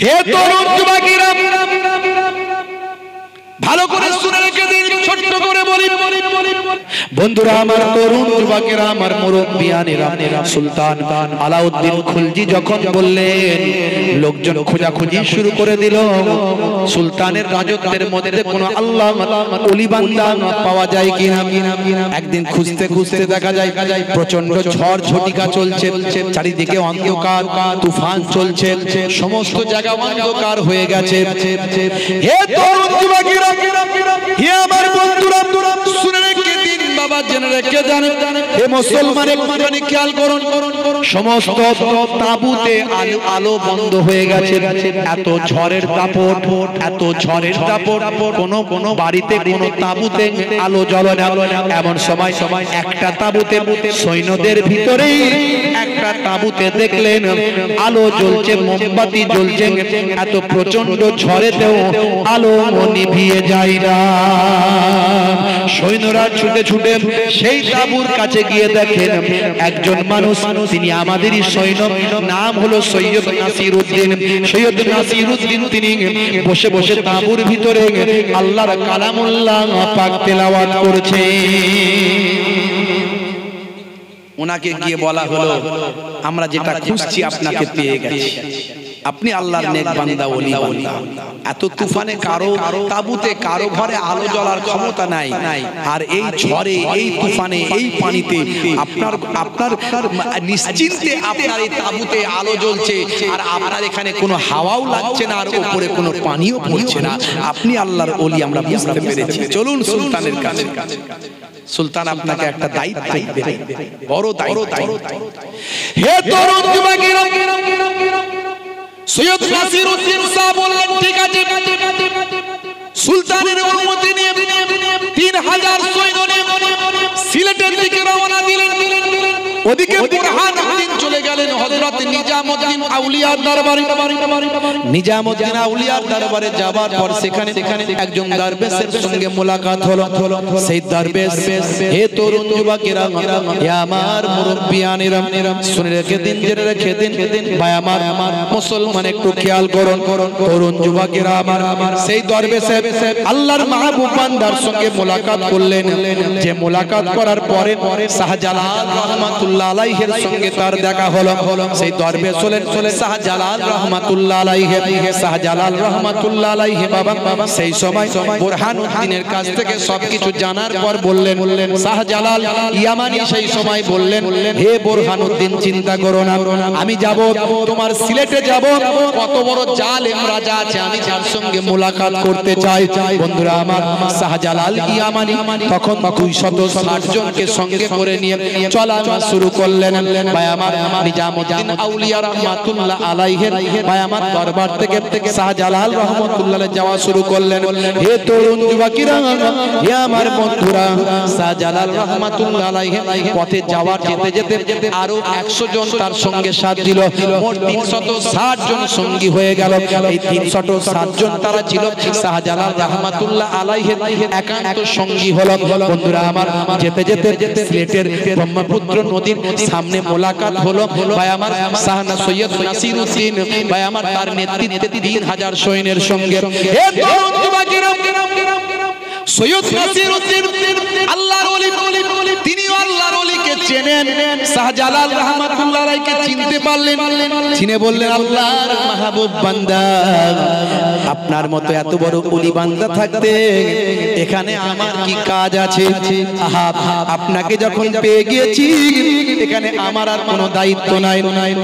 হে তরুণ যুবকেরা, ভালো করে শুনে রেখে দিন, ছোট্ট করে বলি বন্ধুরা আমার, তরুণ যুবকেরা আমার, মুরব্বিয়ানেরা, সুলতান আলাউদ্দিন খুলজি যখন বললেন, লোকজন খোঁজাখুঁজি শুরু করে দিল সুলতানের রাজত্বের মধ্যে কোনো আল্লাহ ওলি বান্দা পাওয়া যায় কিনা। একদিন খুঁজতে খুঁজতে দেখা যায় প্রচন্ড ঝড় ঝটিকা চলছে, চারিদিকে অন্ধকার, তুফান চলছে, সমস্ত জায়গা অন্ধকার হয়ে গেছে। হে তরুণ যুবকেরা, হে আমার বন্ধুরা, শুনে রেখে দিন বাবা, জেনে রেখে জানেন, হে মুসলমান একটুখানি খেয়াল করুন, সমস্ত তাঁবুতে আলো বন্ধ হয়ে গেছে। এত ঝড়ের দাপট, এত ঝড়ের দাপট, কোনো বাড়িতে কোনো তাঁবুতে আলো জ্বলে না। এমন সময় একটা তাঁবুতে সৈন্যদের ভিতরেই একটা তাঁবুতে দেখলেন আলো জ্বলছে, মোমবাতি জ্বলছে। এত প্রচন্ড ঝড়েতেও আলো নিভিয়ে যায় না। সৈন্যরা ছুটে ছুটে সেই তাঁবুর কাছে গিয়ে দেখেন একজন মানুষ, তিনি আমাদেরই সৈন্য, নাম হলো সৈয়দ নাসিরউদ্দিন। সৈয়দ নাসিরউদ্দিন তিনি বসে বসে তাঁবুর ভিতরে আল্লাহর কালামুল্লাহ পাক তেলাওয়াত করছে। ওনাকে গিয়ে বলা হলো, আমরা যেটা খুঁজছি আপনাকে পেয়ে গেছি, আপনি আল্লাহর নেক বান্দা, ওলি বান্দা। এত তুফানে কারো তাঁবুতে, কারো ঘরে আলো জ্বলার ক্ষমতা নাই, আর এই ঝড়ে, এই তুফানে, এই পানিতে আপনার নিশ্চিন্তে আপনার এই তাঁবুতে আলো জ্বলছে, আর আপনার এখানে কোনো হাওয়াও লাগছে না, আর উপরে কোনো পানিও পড়ছে না। আপনি আল্লাহর ওলি, আমরা বুঝতে পেরেছি। চলুন সুলতানের কাছে। সুলতান আপনাকে একটা দায়িত্ব দেবে, বড় দায়িত্ব। হে তরুণ যুবকেরা, সৈয়দ নাসিরউদ্দিন সাহেব বললেন, ঠিক আছে। সুলতানের অনুমতি নিয়ে 3000 সৈন্য নিয়ে সিলেটের দিকে রওনা দিলেন। ওদিকে বুরহানুদ্দিন চলে গেলেন হযরত নিজামউদ্দিন আউলিয়ার দরবারে। নিজামউদ্দিন আউলিয়ার দরবারে যাবার পর সেখানে একজন দরবেশের সঙ্গে মোলাকাত হলো। সেই দরবেশ, হে তরুণ যুবকেরা, হে আমার মুরব্বিয়ানেরা, শুনে রেখে দিন, জেনে রেখে দিন ভাই আমার মুসলমান, একটু খেয়াল করুন। তরুণ যুবকেরা আমার, সেই দরবেশে আল্লাহর মাহবুব বান্দার সঙ্গে মোলাকাত করলেন। যে মোলাকাত করার পরে শাহজালাল রহমাতুল্লাহ আলাইহির সঙ্গে তার দেখা হলো। সেই দরবেশ হলেন শাহজালাল রহমাতুল্লাহ আলাইহি। শাহজালাল রহমাতুল্লাহ আলাইহি বাবা সেই সময় বুরহানুদ্দিনের কাছ থেকে সবকিছু জানার পর বললেন, শাহজালাল ইয়ামানি সেই সময় বললেন, হে বুরহানুদ্দিন, চিন্তা করো না, আমি যাব, তোমার সিলেটে যাব। কত বড় জালেম রাজা আছে, আমি যার সঙ্গে মোলাকাত করতে চাই। বন্ধুরা আমার, শাহজালাল ইয়ামানি তখন 260 জনকে সঙ্গে করে নিয়ে চলা শুরু করলেন। ভাই আমার, নিজামউদ্দিন আউলিয়া রাহমাতুল্লাহ আলাইহি ভাই আমার দরবার থেকে শাহজালাল রহমাতুল্লাহ যাওয়া শুরু করলেন। হে তরুণ যুবকেরা, হে আমার বন্ধুরা, শাহজালাল রহমাতুল্লাহ আলাইহি পথে যাওয়ার যেতে যেতে আরো 100 জন তার সঙ্গে সাথ দিল। মোট 360 জন সঙ্গী হয়ে গেল। এই 360 জন তারা ছিল শাহজালাল রহমাতুল্লাহ আলাইহি একান্ত সঙ্গী হলো। বন্ধুরা আমার, যেতে যেতে সিলেটের ব্রহ্মপুত্র নদীর সামনে মোলাকাত হলো ভাই আমার শাহনা সৈয়দ নাসিরউদ্দিন ভাই আমার, তার নেতৃত্বে 3000 সৈন্যের সঙ্গে। হে তরুণ যুবকেরা, সৈয়দ নাসিরউদ্দিন আল্লাহর ওলি, তিনিও আল্লাহর ওলিকে চেনেন। শাহজালাল রহমাতুল্লাহ আলাইহিকে চিনতে পারলেন, চিনে বললেন, আল্লাহর মাহবুব বান্দা, আপনার মতো এত বড় ওলি বান্দা থাকতে এখানে আমার কি কাজ আছে? আপনাকে যখন পেয়ে গিয়েছি, এখানে আমার আর কোনো দায়িত্ব নাই,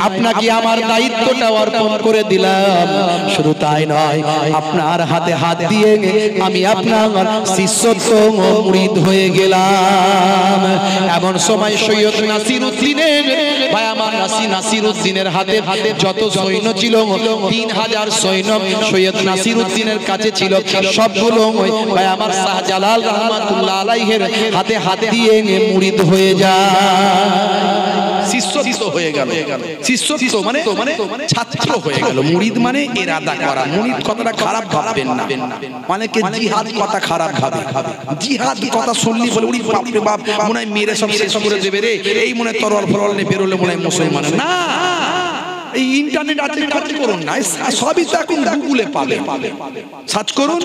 আপনাকে আমার দায়িত্বটা অর্পণ করে দিলাম। শুধু তাই নয়, আপনার হাতে হাত দিয়ে আমি আপনার শিষ্যত্ব মুরিদ হয়ে গেলাম। এমন সময় সৈয়দ নাসিরউদ্দিনের ভাই আমার, নাসিরউদ্দিনের হাতে যত সৈন্য ছিল 3000 সৈন্য সৈয়দ নাসিরউদ্দিনের কাছে ছিল। সবগুলো ভাই আমার শাহজালাল রহমাতুল্লাহ আলাইহির হাতে হাত দিয়ে মুরিদ হয়ে যায়, শিষ্যত্ব হয়ে গেল। শিষ্যত্ব মানে ছাত্র হয়ে গেল। মুরিদ মানে ইরাদা করা। মুরিদ কথাটা খারাপ ভাববেন না, অনেকে জিহাদ কথা খারাপ ভাবে। জিহাদ কথা শুনলি বলে উনি বাপ রে বাপ, মনে হয় মেরে সব শেষ করে দেবে রে, এই মনে তরল ফরল নিয়ে বেরোলে মনে হয় মুসলমান। না, এই ইন্টারনেট আছে, সার্চ করুন না, সবই তো এখন গুগলে পাবে, সার্চ করুন।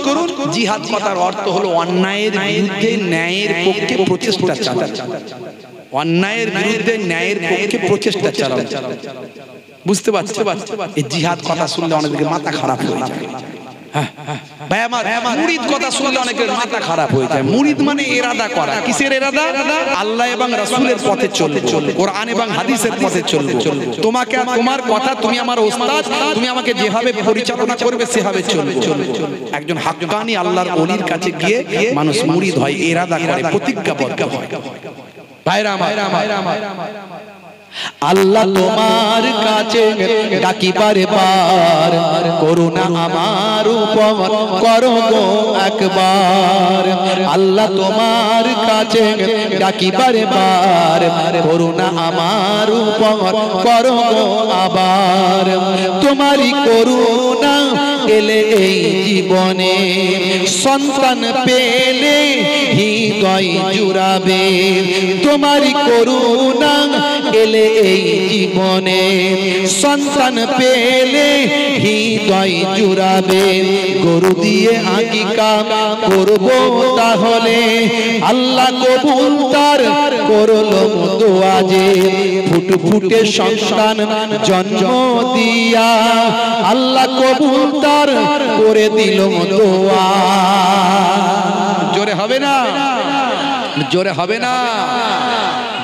জিহাদ কথার অর্থ হলো অন্যায়ের বিরুদ্ধে ন্যায়ের পক্ষে প্রচেষ্টা চালানো, অন্যায়ের বিরুদ্ধে ন্যায়ের পক্ষে প্রচেষ্টা চালানো। বুঝতে পারছো? এই জিহাদ কথা শুনলে অনেকের মাথা খারাপ হয়ে যায়। ভাই আমার, মুরিদ কথা শুনলে অনেকের মাথা খারাপ হয়ে যায়। মুরিদ মানে ইরাদা করা। কিসের ইরাদা? আল্লাহ এবং রাসূলের পথে চলবো, কোরআন এবং হাদিসের পথে চলবো। তোমাকে তোমার কথা, তুমি আমার ওস্তাদ, তুমি আমাকে যেভাবে পরিচালনা করবে সেভাবে চলবো। একজন হাক্কানি আল্লাহর ওলির কাছে গিয়ে মানুষ মুরিদ হয়, ইরাদা করে, প্রতিজ্ঞাবদ্ধ হয়। ভাইরা আমার, আল্লাহ তোমার কাছে ডাকি বারে বার, করুণা আমার উপর করো গো একবার। আল্লাহ তোমার কাছে ডাকি বারে বার, করুণা আমার উপর করো গো আবার। তোমারই করুণা এলে এই জীবনে, সন্তান পেলে হৃদয় জুড়াবে। তোমারই করুণা এলে এই জীবনে, সন্তান পেলে হৃদয় জুড়াবে। গরু দিয়ে আকিকা করব তাহলে, আল্লাহ কবুল তার করলো দোয়া যে। ফুটফুটে সন্তান জন্ম দিয়া, আল্লাহ কবুল তার করে দিল দোয়া। জোরে হবে না? জোরে হবে না?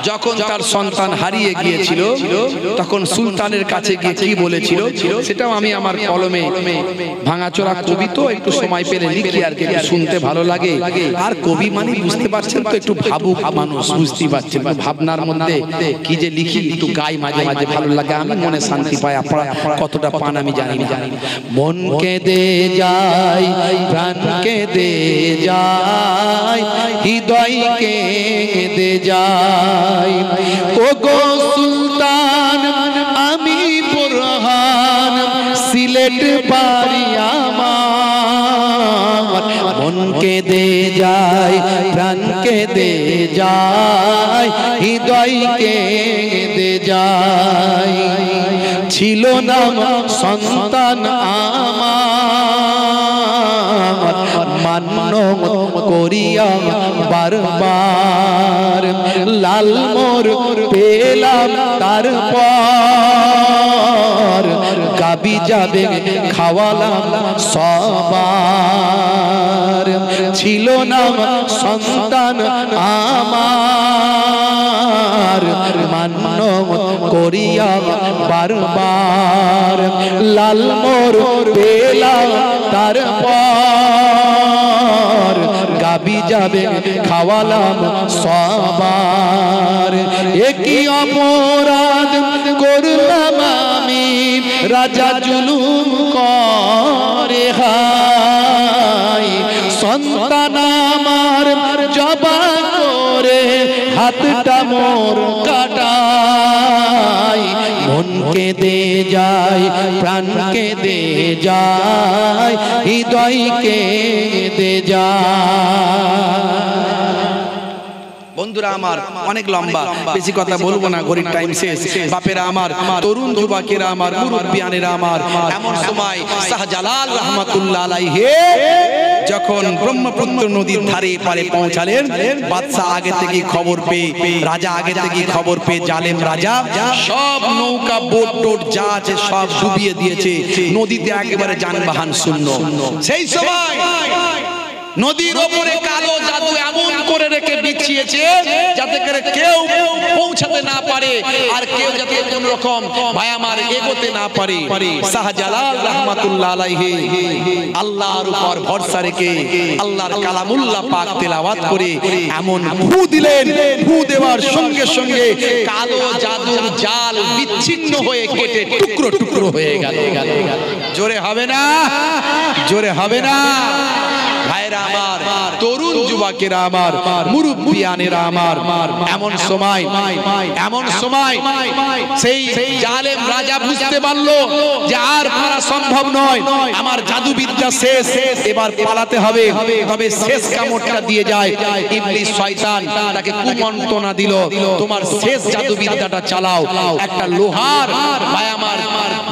যখন তার সন্তান হারিয়ে গিয়েছিল তখন সুলতানের কাছে গিয়ে কি বলেছিল সেটাও আমি আমার কলমে ভাঙাচোরা কবি তো একটু সময় পেলে লিখি আর কি, শুনতে ভালো লাগে। আর কবি মানে বুঝতে পারছেন তো, একটু ভাবুক মানুষ, বুঝতে পারছেন ভাবনার মধ্যে কি যে লিখি, একটু গাই মাঝে মাঝে ভালো লাগে, আমি মনে শান্তি পাই। আপনারা কতটা পান আমি জানি না। মন কেঁদে যায়, প্রাণ কেঁদে যায়, হৃদয় কেঁদে যায়। ও গো সুলতান আমি বুরহান, সিলেট বাড়ি আমার। মন কেঁদে যায়, প্রাণ কেঁদে যায়, হৃদয় কেঁদে যায়। ছিল না সন্তান আমার, মান্য করিয়া বারবার। লাল মোর পেলাম তারপর, গাবি যাবে খাওয়ালাম সবার। ছিল না সন্তান আমার, মান্য করিয়া বারবার। লাল মোর পেলাম তারপর, গাবি যাবে খাওয়ালাম সবার। একই অপরাধ করলাম আমি, রাজা জুলুম করে হাই। সন্তান আমার জবা করে হাতটা মোর কাটাই। মন কেঁদে যায়, প্রাণ কেঁদে যায়, হৃদয় কেঁদে যায়। বন্ধুরা আমার, অনেক লম্বা, বেশি কথা বলবো না, ঘড়ির টাইম শেষ। বাপেরা আমার, তরুণ যুবকেরা আমার, মুরব্বিয়ানেরা আমার, এমন সময় শাহজালাল রাহমাতুল্লাহ আলাইহি যখন ব্রহ্মপুত্র নদীর ধারে পারে পৌঁছালেন, বাদশা আগে থেকে খবর পেয়ে, রাজা আগে থেকে খবর পেয়ে, জালেম রাজা সব নৌকা বোট টোট যা আছে সব ডুবিয়ে দিয়েছে, নদীতে একেবারে যানবাহন শূন্য। সেই সময় নদীর ওপরে কালো জাদু এমন করে রেখে বিছিয়েছে যাতে করে কেউ পৌঁছাতে না পারে, আর কেউ যাতে কোন রকম ভাই আমার এগোতে না পারে। শাহজালাল রাহমাতুল্লাহ আলাইহি আল্লাহর উপর ভরসা রেখে আল্লাহর কালামুল্লাহ পাক তেলাওয়াত করে এমন ফু দিলেন, ফু দেওয়ার সঙ্গে সঙ্গে কালো জাদুর জাল বিচ্ছিন্ন হয়ে কেটে টুকরো টুকরো হয়ে গেল। জোরে হবে না? জোরে হবে না? ভাইরা আমার, তরুণ তরুণ যুবকেরা আমার, মুরব্বিয়ানেরা আমার, এমন সময় সেই জালেম রাজা বুঝতে পারলো যে আর পারা সম্ভব নয়, আমার জাদুবিদ্যা শেষ, এবার পালাতে হবে। তবে শেষ কামড়টা দিয়ে যায় ইবলিস শয়তান, তাকে কুমন্ত্রণা দিল, তোমার শেষ জাদুবিদ্যাটা চালাও। একটা লোহার ভাই আমার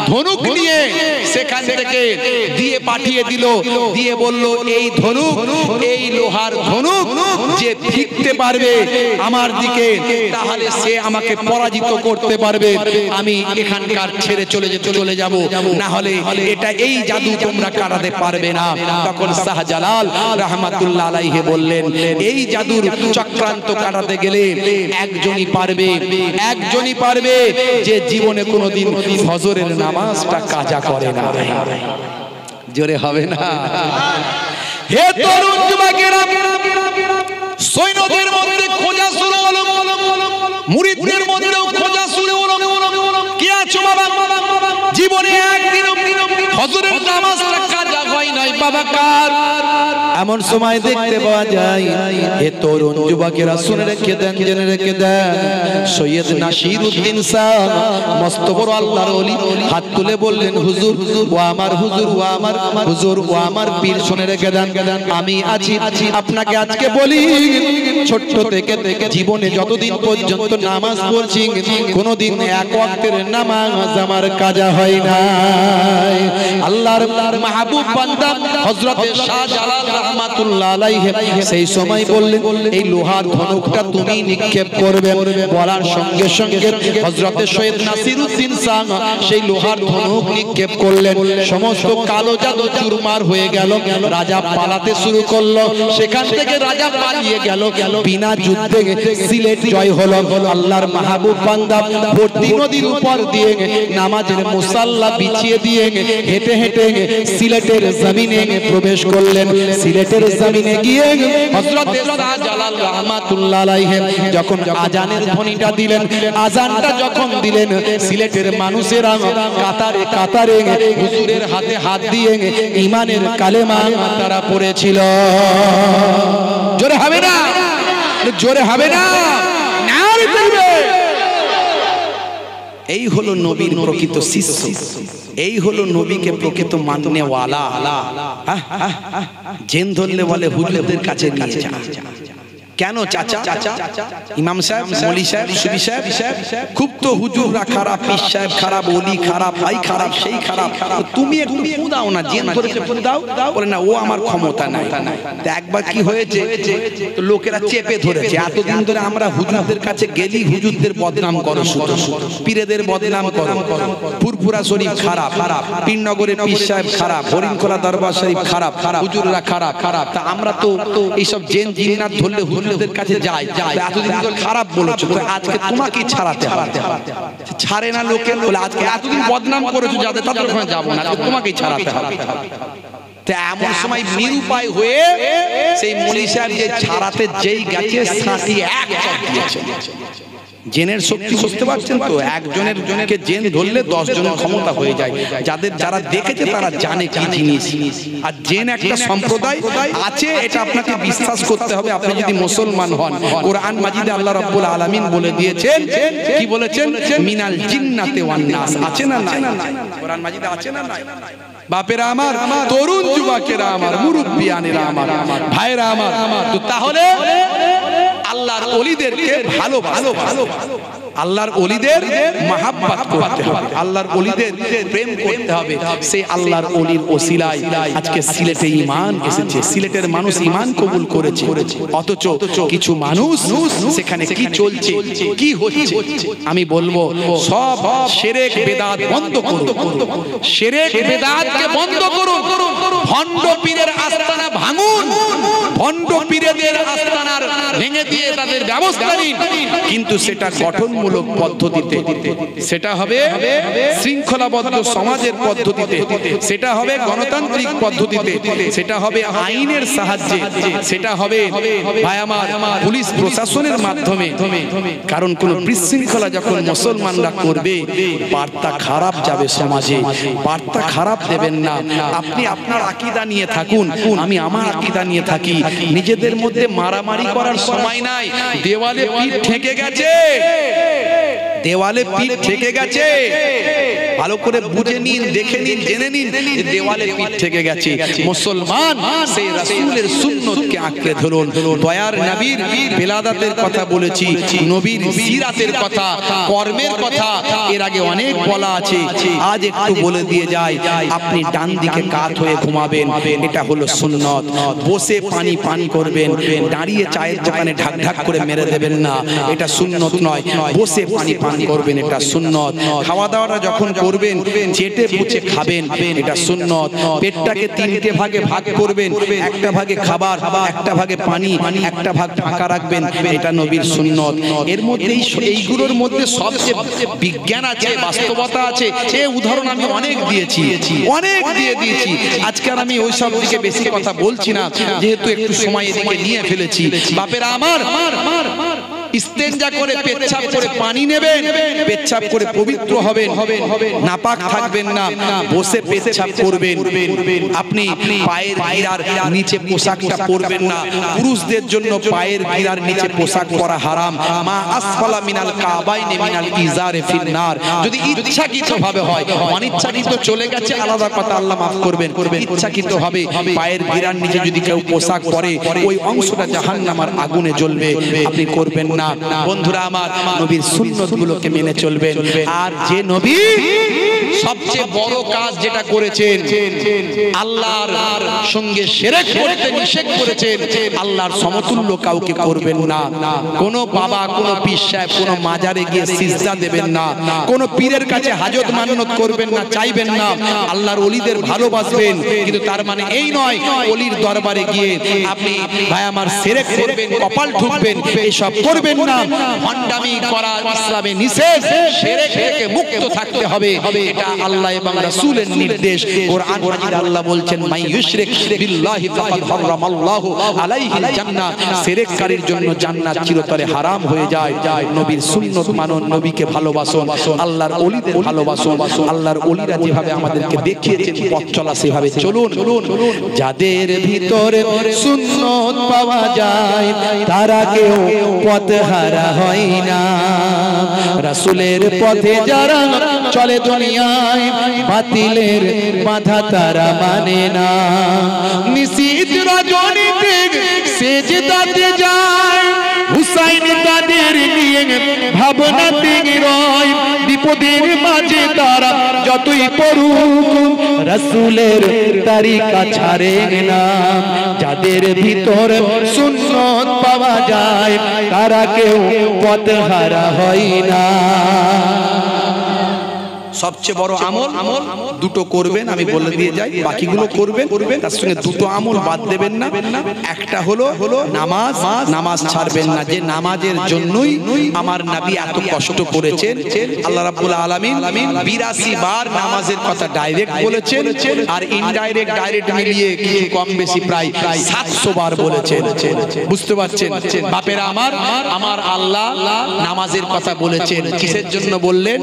ধনুক নিয়ে সেখান থেকে দিয়ে পাঠিয়ে দিল, দিয়ে বলল এই ধনুক, এই লোহার ধনুক যে ফিরতে পারবে আমার দিকে, তাহলে সে আমাকে পরাজিত করতে পারবে, আমি এখানকার ছেড়ে চলে যাব, না হলে এটা এই জাদু তোমরা কাটাতে পারবে না। তখন শাহজালাল রাহমাতুল্লাহ আলাইহি বললেন, এই জাদুর চক্রান্ত কাটাতে গেলে একজনই পারবে যে জীবনে কোনোদিন ফজরের নামাজটা কাজা করে না। জোরে হবে না? হে তরুণ যুবকেরা, সৈন্যদের মধ্যে খোঁজা শুরু হলো, মুরিদদের মধ্যেও খোঁজা শুরু হলো, কে আছো বাবা? জীবনে একদিন ফজরের নামাজটা কাজা হয় নাই বাবা, কার? এমন সময় দেখতে পাওয়া যায়, হে তরুণ যুবকেরা শুনে রেখে দেন, জেনে রেখে দেন, সৈয়দ নাসিরউদ্দিন শাহ মস্ত বড় আল্লাহর ওলি হাত তুলে বললেন, হুজুর ও আমার হুজুর, ও আমার হুজুর, ও আমার পীর, শুনে রেখে দেন, আমি আছি আপনাকে আজকে বলি, ছোট্ট থেকে জীবনে যতদিন পর্যন্ত নামাজ পড়ছি কোনোদিন এক ওয়াক্তের নামাজ আমার কাজা হয় না। আল্লাহর মাহবুব বান্দা হযরত শাহজালাল রাহমাতুল্লাহ আলাইহি সেই সময় বললেন, এই লোহার ধনুকটা তুমি নিক্ষেপ করবে। বলার সঙ্গে সঙ্গে হযরত সৈয়দ নাসিরউদ্দিন শাহ সেই লোহার ধনুক নিক্ষেপ করলেন, সমস্ত কালো জাদু চুরমার হয়ে গেল, রাজা পালাতে শুরু করলো, সেখান থেকে রাজা পালিয়ে গেল, বিনা যুদ্ধে সিলেট জয় হলো। আল্লাহর মাহবুব বান্দা ভর্তি নদীর উপর দিয়ে নামাজের মুসাল্লা বিছিয়ে দিয়ে হেঁটে হেঁটে সিলেটের জমিনে প্রবেশ করলেন। সিলেটের জমিনে গিয়ে হযরত শাহজালাল রাহমাতুল্লাহ আলাইহি যখন আজানের ধ্বনিটা দিলেন, আজানটা যখন দিলেন, সিলেটের মানুষেরা কাতারে কাতারে হুজুরের হাতে হাত দিয়ে ঈমানের কালেমা তারা পড়েছিল। জোরে হবে না? জোরে হবে না? নারে তাকবীর! এই হলো নবীর প্রকৃত শিষ্য, এই হলো নবীকে প্রকৃত মাননেওয়ালা। জেন ধরলে বলে হুজুরদের কাছে নিয়ে যা। কেন চাচা? ইমাম সাহেব, মৌলী সাহেব, সুফি সাহেব খুব তো হুজুররা খারাপ, পীর সাহেব খারাপ, ওলি খারাপ, ভাই খারাপ, সেই খারাপ, তুমি একটু ফু দাও না, জেন ধরেছে ফু দাও। বলে না, ও আমার ক্ষমতা নাই। তা একবার কি হয়েছে, তো লোকেরা চেপে ধরেছে, এতদিন ধরে আমরা হুজুরদের কাছে গেলি হুজুরদের বদনাম করো, পীরেদের বদনাম করো, ফুরফুরা শরীফ খারাপ, পীরনগরের পীর সাহেব খারাপ, হরিণখোলা দরবার শরীফ খারাপ, হুজুররা খারাপ। তা আমরা তো এইসব জেন জিন্নাত ধরলে হুজুরদের কাছে যাই, এতদিন ধরে খারাপ বলেছো, আজকে তোমাকে ছাড়াতে হবে। ছাড়ে না লোকে, বলে আজকে এতদিন বদনাম করেছো যাদের, তাদের ওখানে যাবো না, তোমাকেই ছাড়াতে হবে। এমন সময় নিরুপায় হয়ে সেই মৌলী সাহেব যে ছাড়াতে যেই গেছে, সাথী এক চাপ দিয়েছে। জেনের শক্তি বুঝতে পারছেন তো? একজনকে জেন ধরলে 10 জনের ক্ষমতা হয়ে যায়। যারা দেখেছে তারা জানে কি জিনিস। আর জেন একটা সম্প্রদায় আছে, এটা আপনাকে বিশ্বাস করতে হবে আপনি যদি মুসলমান হন। কোরআন মাজিদে আল্লাহ রাব্বুল আলামিন বলে দিয়েছেন, কি বলেছেন? মিনাল জিন্নাতি ওয়ান নাস। আছে না নাই? কোরআন মাজিদে আছে না নাই? বাপেরা আমার, তরুণ যুবকেরা আমার, মুরব্বিয়ানেরা আমার, ভাইরা আমার, তো তাহলে আল্লাহর ওলিদেরকে ভালো আল্লাহর ওলিদের মহাব্বত করতে হবে, আল্লাহর ওলিদের প্রেম করতে হবে। সেই আল্লাহর ওলির ওসিলায় আজকে সিলেটে ঈমান এসেছে, সিলেটের মানুষ ঈমান কবুল করেছে। অথচ কিছু মানুষ সেখানে কি চলছে, কি হচ্ছে, আমি বলবো সব শিরক বিদআত বন্ধ করুন, শিরক বিদআতকে বন্ধ করুন, ভণ্ড পীরের আস্তানা ভাঙুন, ভণ্ড পীরেদের আস্তানার ভেঙে দিয়ে তাদের ব্যবস্থা নিন, কিন্তু সেটা গঠনমূলক পদ্ধতিতে, সেটা হবে শৃঙ্খলাবদ্ধ সমাজের পদ্ধতিতে, সেটা হবে গণতান্ত্রিক পদ্ধতিতে, সেটা হবে আইনের সাহায্যে, সেটা হবে ভাই আমার পুলিশ প্রশাসনের মাধ্যমে। কারণ কোন বিশৃঙ্খলা যখন মুসলমানরা করবে, বার্তা খারাপ যাবে সমাজে, বার্তা খারাপ দেবেন না। আপনি আপনার আকীদা নিয়ে থাকুন, আমি আমার আকীদা নিয়ে থাকি। নিজেদের মধ্যে মারামারি করার সময় নাই। দেওয়ালে পিঠ ঠেকে গেছে, দেওয়ালে পিঠ ঠেকে গেছে, ভালো করে বুঝে নিন, দেখে নিন, জেনে নিন, দেওয়ালে পিঠ ঠেকে গেছে। মুসলমান সেই রাসূলের সুন্নতকে আঁকড়ে ধরুন। দয়ার নবীর বেলাদাতের কথা বলেছি, নবীর সিরাতের কথা, কর্মের কথা এর আগে অনেক বলা আছে, আজ একটু বলে দিয়ে যায়। আপনি ডান দিকে কাত হয়ে ঘুমাবেন, এটা হলো সুন্নত। বসে পানি পান করবেন, দাঁড়িয়ে চায়ের দোকানে ঢাক ঢাক করে মেরে দেবেন না, এটা সুন্নত নয়। বসে পানি পান করবেন, এটা সুন্নত। খাওয়া দাওয়াটা যখন করবেন চেটে পুচে খাবেন, এটা সুন্নত। পেটটাকে তিনটে ভাগে ভাগ করবেন, একটা ভাগে খাবার, একটা ভাগে পানি, একটা ভাগ ফাঁকা রাখবেন, এটা নবীর সুন্নত। এর মধ্যে এইগুলোর মধ্যে সবচেয়ে বিজ্ঞান আছে, বাস্তবতা আছে। এই উদাহরণ আমি অনেক দিয়েছি, অনেক দিয়ে দিয়েছি। আজকে আর আমি ওই সব দিকে বেশি কথা বলছি না, যেহেতু একটু সময় এদিকে নিয়ে ফেলেছি। বাপেরা আমার, ইস্তেঞ্জা করে পেচ্ছাপ করে পানি নেবেন, পেচ্ছাপ করে পবিত্র হবেন, নাপাক থাকবেন না। বসে পেচ্ছাপ করবেন। আপনি পায়ের গিরার নিচে পোশাকটা পরবেন না। পুরুষদের জন্য পায়ের গিরার নিচে পোশাক পরা হারাম। মা আসফালা মিনাল কাবাইনি মিনাল ইজারে ফিন্নার। যদি ইচ্ছাকৃত ভাবে হয়, অনিচ্ছাকৃত চলে গেছে আলাদা কথা, আল্লাহ মাফ করবেন। ইচ্ছাকৃত ভাবে পায়ের গিরার নিচে যদি কেউ পোশাক পরে, ওই অংশটা জাহান্নামের আগুনে জ্বলবে, আপনি করবেন না। বন্ধুরা আমার, নবীর সুন্নতগুলোকে মেনে চলবেন। আর যে নবী সবচেয়ে বড় কাজ যেটা করেছেন, আল্লাহর সঙ্গে শিরক করতে নিষেধ করেছেন, আল্লাহর সমতুল্য কাউকে করবেন না। কোন বাবা, কোন পীর সাহেব, কোন মাজারে গিয়ে সিজদা দেবেন না, কোন পীরের কাছে হাজত মান্নত করবেন না, চাইবেন না। আল্লাহর ওলিদের ভালোবাসবেন, কিন্তু তার মানে এই নয় ওলির দরবারে গিয়ে আপনি ভাই আমার শিরক করবেন, কপাল ঠুকবেন, এসব করবেন না। ভণ্ডামি করা ইসলামে নিষেধ, শিরক থেকে মুক্ত থাকতে হবে, এটা আল্লাহ এবং রাসূলের নির্দেশ। কোরআন মাজিদ আল্লাহ বলছেন, মাই ইউশরিক বিল্লাহি ফাকাদ হারামাল্লাহু আলাইহিল জান্নাহ। শিরককারীর জন্য জান্নাত চিরতরে হারাম হয়ে যায়। নবীর সুন্নত মানুন, নবীকে ভালোবাসুন, আল্লাহর ওলিদের ভালোবাসুন। আল্লাহর ওলিরা যেভাবে আমাদেরকে দেখিয়েছেন পথ চলা, সেভাবে চলুন। যাদের ভিতরে সুন্নত পাওয়া যায়, তারা কেউ পথহারা হয় না। রাসূলের পথে যারা চলে দুনিয়ায়, বাতিলের বাধা তারা মানে না। নিশীথ রজনীতে সেজদাতে যায়, হুসাইন তাদের নিয়ে ভাবনাতে রয়। বিপদের মাঝে তারা যতই পড়ুক, রাসূলের তরিকা ছাড়ে না। যাদের ভিতর সুন্নত পাওয়া যায়, তারা কেউ পথহারা হয় না। সবচেয়ে বড় আমল দুটো করবেন, আমি বলে দিয়ে যাই, বাকিগুলো করবেন, তার সঙ্গে দুটো আমল বাদ দেবেন না। একটা হলো নামাজ, নামাজ ছাড়বেন না। যে নামাজের জন্যই আমার নবী এত কষ্ট করেছেন। আল্লাহ রাব্বুল আলামিন 82 বার নামাজের কথা ডাইরেক্ট বলেছেন, আর ইনডাইরেক্ট ডাইরেক্ট মিলিয়ে কিছু কম বেশি প্রায় 700 বার বলেছেন। বুঝতে পারছেন বাপেরা আমার, আমার আল্লাহ নামাজের কথা বলেছেন। কিসের জন্য বললেন?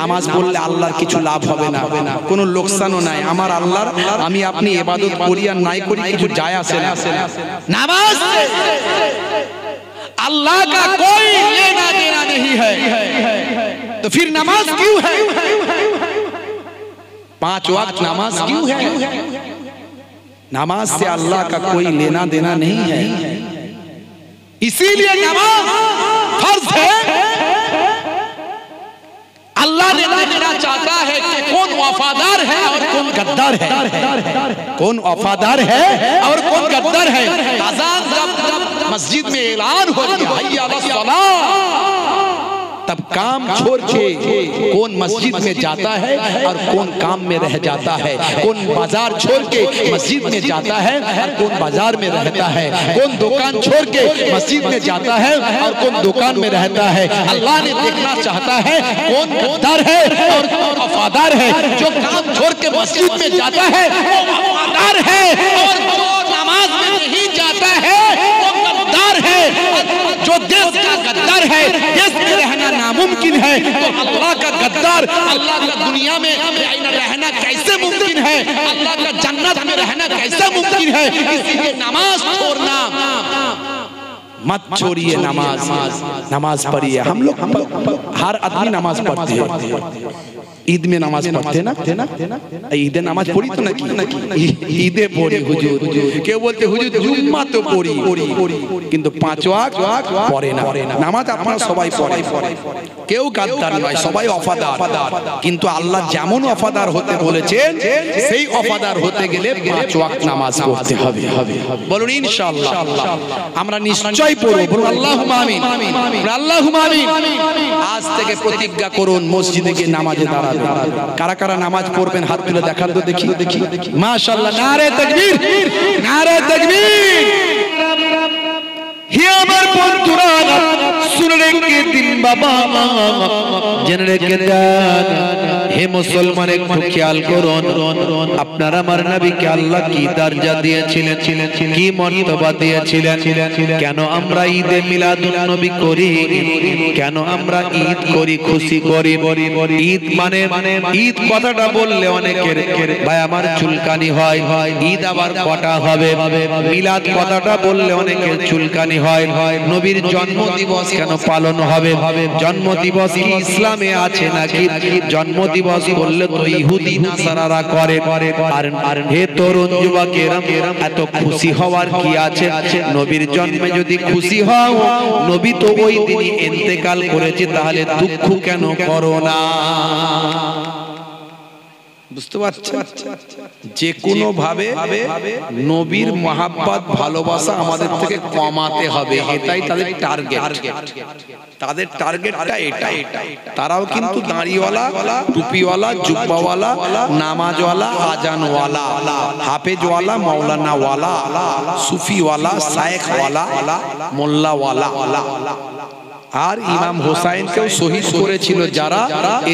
নামাজ পড়লে আল্লাহর কিছু লাভ হবে না, কোনো লোকসানও নাই। আমার আল্লাহর আমি আপনি ইবাদত করি আর নাই করি কিছু যায় আসে না। নামাজ अल्लाह का कोई लेना देना नहीं है, तो फिर नमाज क्यों है? 5 वक्त नमाज क्यों है? नमाज से अल्लाह का कोई लेना देना नहीं है, इसीलिए नमाज फर्ज है। अल्लाह लेना चाहता है कि कौन वफादार है और कौन गद्दार है, कौन वफादार है और कौन गद्दार है। अज़ान जब मस्जिद में ऐलान हो गया, हय्या अलस सलाह, तब काम छोड़ के कौन मस्जिद में जाता है और कौन काम में रह जाता है, कौन बाजार छोड़ के मस्जिद में जाता है और कौन बाजार में रहता है, कौन दुकान छोड़ के मस्जिद में जाता है और कौन दुकान में रहता है। अल्लाह ने देखना चाहता है कौन गद्दार है और कौन वफादार है। जो काम छोड़ के मस्जिद में जाता है वो वफादार है, और जो नमाज में नहीं जाता है वो गद्दार है। जो देश का गद्दार है, देश में रहना नामुमकिन है, तो अल्लाह का गद्दार, अल्लाह का दुनिया में रहना कैसे मुमकिन है, अल्लाह का जन्नत में रहना कैसे मुमकिन है। इसलिए नमाज छोड़ना मत छोड़िए, नमाज पढ़िए। हम लोग हर आदमी नमाज पढ़ते हैं, ईद में नमाज पढ़ते ना, ईदे नमाज पढ़ी तो ना ईदे पढ़ी हुजूर, কেউ বলতে হুজুর জুম্মা তো পড়ি, কিন্তু 5 ওয়াক্ত পড়ে না। নামাজ আপনারা সবাই পড়ে, কেউ গাদ্দার নয়, সবাই ওয়াফাদার। কিন্তু আল্লাহ যেমন ওয়াফাদার হতে বলেছেন সেই ওয়াফাদার হতে গেলে 5 ওয়াক্ত নামাজ পড়তে হবে। বলুন ইনশাআল্লাহ। আমরা নিশ্চয়ই পড়ব, বলুন আল্লাহুম্মা আমিন, আল্লাহুম্মা আমিন। আজ থেকে প্রতিজ্ঞা করুন মসজিদে গিয়ে নামাজে দাঁড়াবেন। কারা কারা নামাজ পড়বেন হাত তুলে দেখান তো দেখি। মাশাআল্লাহ, নারে তাকবীর, নারে তাকবীর। হে আমার বন্ধুরা, শুনে রেখে দিন বাবা, জেনে রেখে দেন। হে মুসলমান, একটু খেয়াল করুন, আপনার আমার নবীকে আল্লাহ কি দরজা দিয়েছিলেন, কি মর্তবা দিয়েছিলেন। কেন আমরা ঈদে মিলাদুন নবী করি, কেন আমরা ঈদ করি, খুশি করি। ঈদ মানে ঈদ কথাটা বললে অনেকের ভাই আমার চুলকানি হয়, ঈদ আবার কটা হবে। মিলাদ কথাটা বললে অনেকের চুলকানি হয়। নবীর জন্ম দিবস কেন পালন হবে? জন্ম দিবস কি ইসলামে আছে নাকি? জন্ম দিবস বললে তো ইহুদি নাসারারা করে। আর হে তরুণ যুবকেরা, এত খুশি হওয়ার কি আছে? নবীর জন্মে যদি খুশি হও, নবী তো ওই দিনই ইন্তেকাল করেছে, তাহলে দুঃখ কেন করো না? বুঝতে পারছেন? যে কোনো ভাবে নবীর মহাব্বত ভালোবাসা আমাদের থেকে কমাতে হবে, এটাই তাদের টার্গেট। তাদের টার্গেটটা এটা। তারাও কিন্তু দাড়িওয়ালা, টুপিওয়ালা, জুব্বাওয়ালা, নামাজওয়ালা, আজানওয়ালা, হাফেজওয়ালা, মাওলানাওয়ালা, সুফিওয়ালা, শায়েখওয়ালা, মোল্লাওয়ালা। আর ইমাম হোসাইনকেও শহীদ করেছিল যারা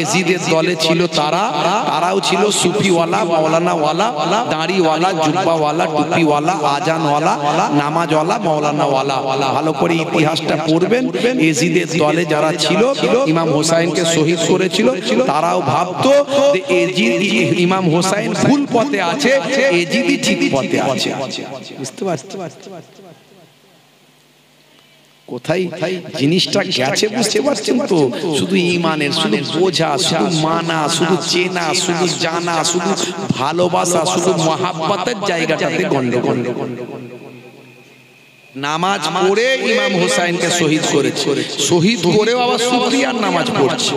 এজিদের দলে ছিল, তারাও ছিল সুফিওয়ালা, মাওলানাওয়ালা, দাড়িওয়ালা, জুব্বাওয়ালা, টুপিওয়ালা, আজানওয়ালা, নামাজওয়ালা, মাওলানাওয়ালা। ভালো করে ইতিহাসটা পড়বেন। এজিদের দলে যারা ছিল, ইমাম হোসাইনকে শহীদ করেছিল, তারাও ভাবতো যে ইমাম হোসাইন ভুল পথে আছে, এজিদি ঠিক পথে আছে। বুঝতে পারছেন কোথায় জিনিসটা গেছে? বুঝতে পারছেন তো? শুধু ঈমানের, শুধু বোঝা, শুধু মানা, শুধু চেনা, শুধু জানা, শুধু ভালোবাসা, শুধু মহাব্বতের জায়গাটাতে গন্ডগোল। নামাজ পড়ে ইমাম হোসাইনকে শহীদ করেছে, শহীদ করেও আবার শুকরিয়ার নামাজ পড়ছে,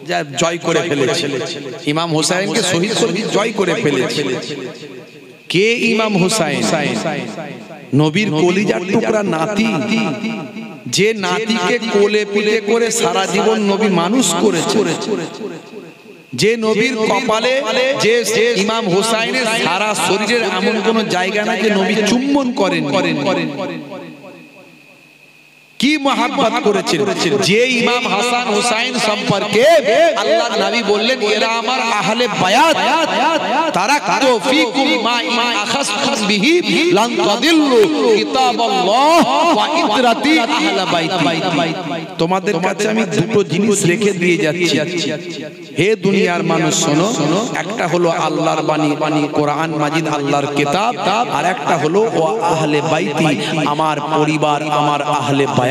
যা জয় করে ফেলেছে। ইমাম হোসাইনকে শহীদ করে জয় করে ফেলেছে। কে ইমাম হোসাইন? নবীর কলিজার টুকরা নাতি, যে নাতিকে কোলে পিঠে করে সারা জীবন নবী মানুষ করেছে, যে নবীর কপালে, যে ইমাম হোসাইনের সারা শরীরের এমন কোন জায়গা না যে নবী চুম্বন করেন। কি মহাব্বত করেছেন। যে ইমাম হাসান হুসাইন সম্পর্কে আল্লাহর নবী বললেন, এরা আমার আহলে বায়াত, তারাকতু ফীকুম মা ইন আখাযতুম বিহি লান তাদিল্লু কিতাবাল্লাহ ওয়া ইতরাতি আহলে বাইতি। তোমাদের কাছে আমি দুটো জিনিস রেখে দিয়ে যাচ্ছি। হে দুনিয়ার মানুষ শোনো, একটা হলো আল্লাহর বাণী কোরআন মাজিদ, আল্লাহর কিতাব, আর একটা হলো ওয়া আহলে বাইতি, আমার পরিবার, আমার আহলে বায়াত।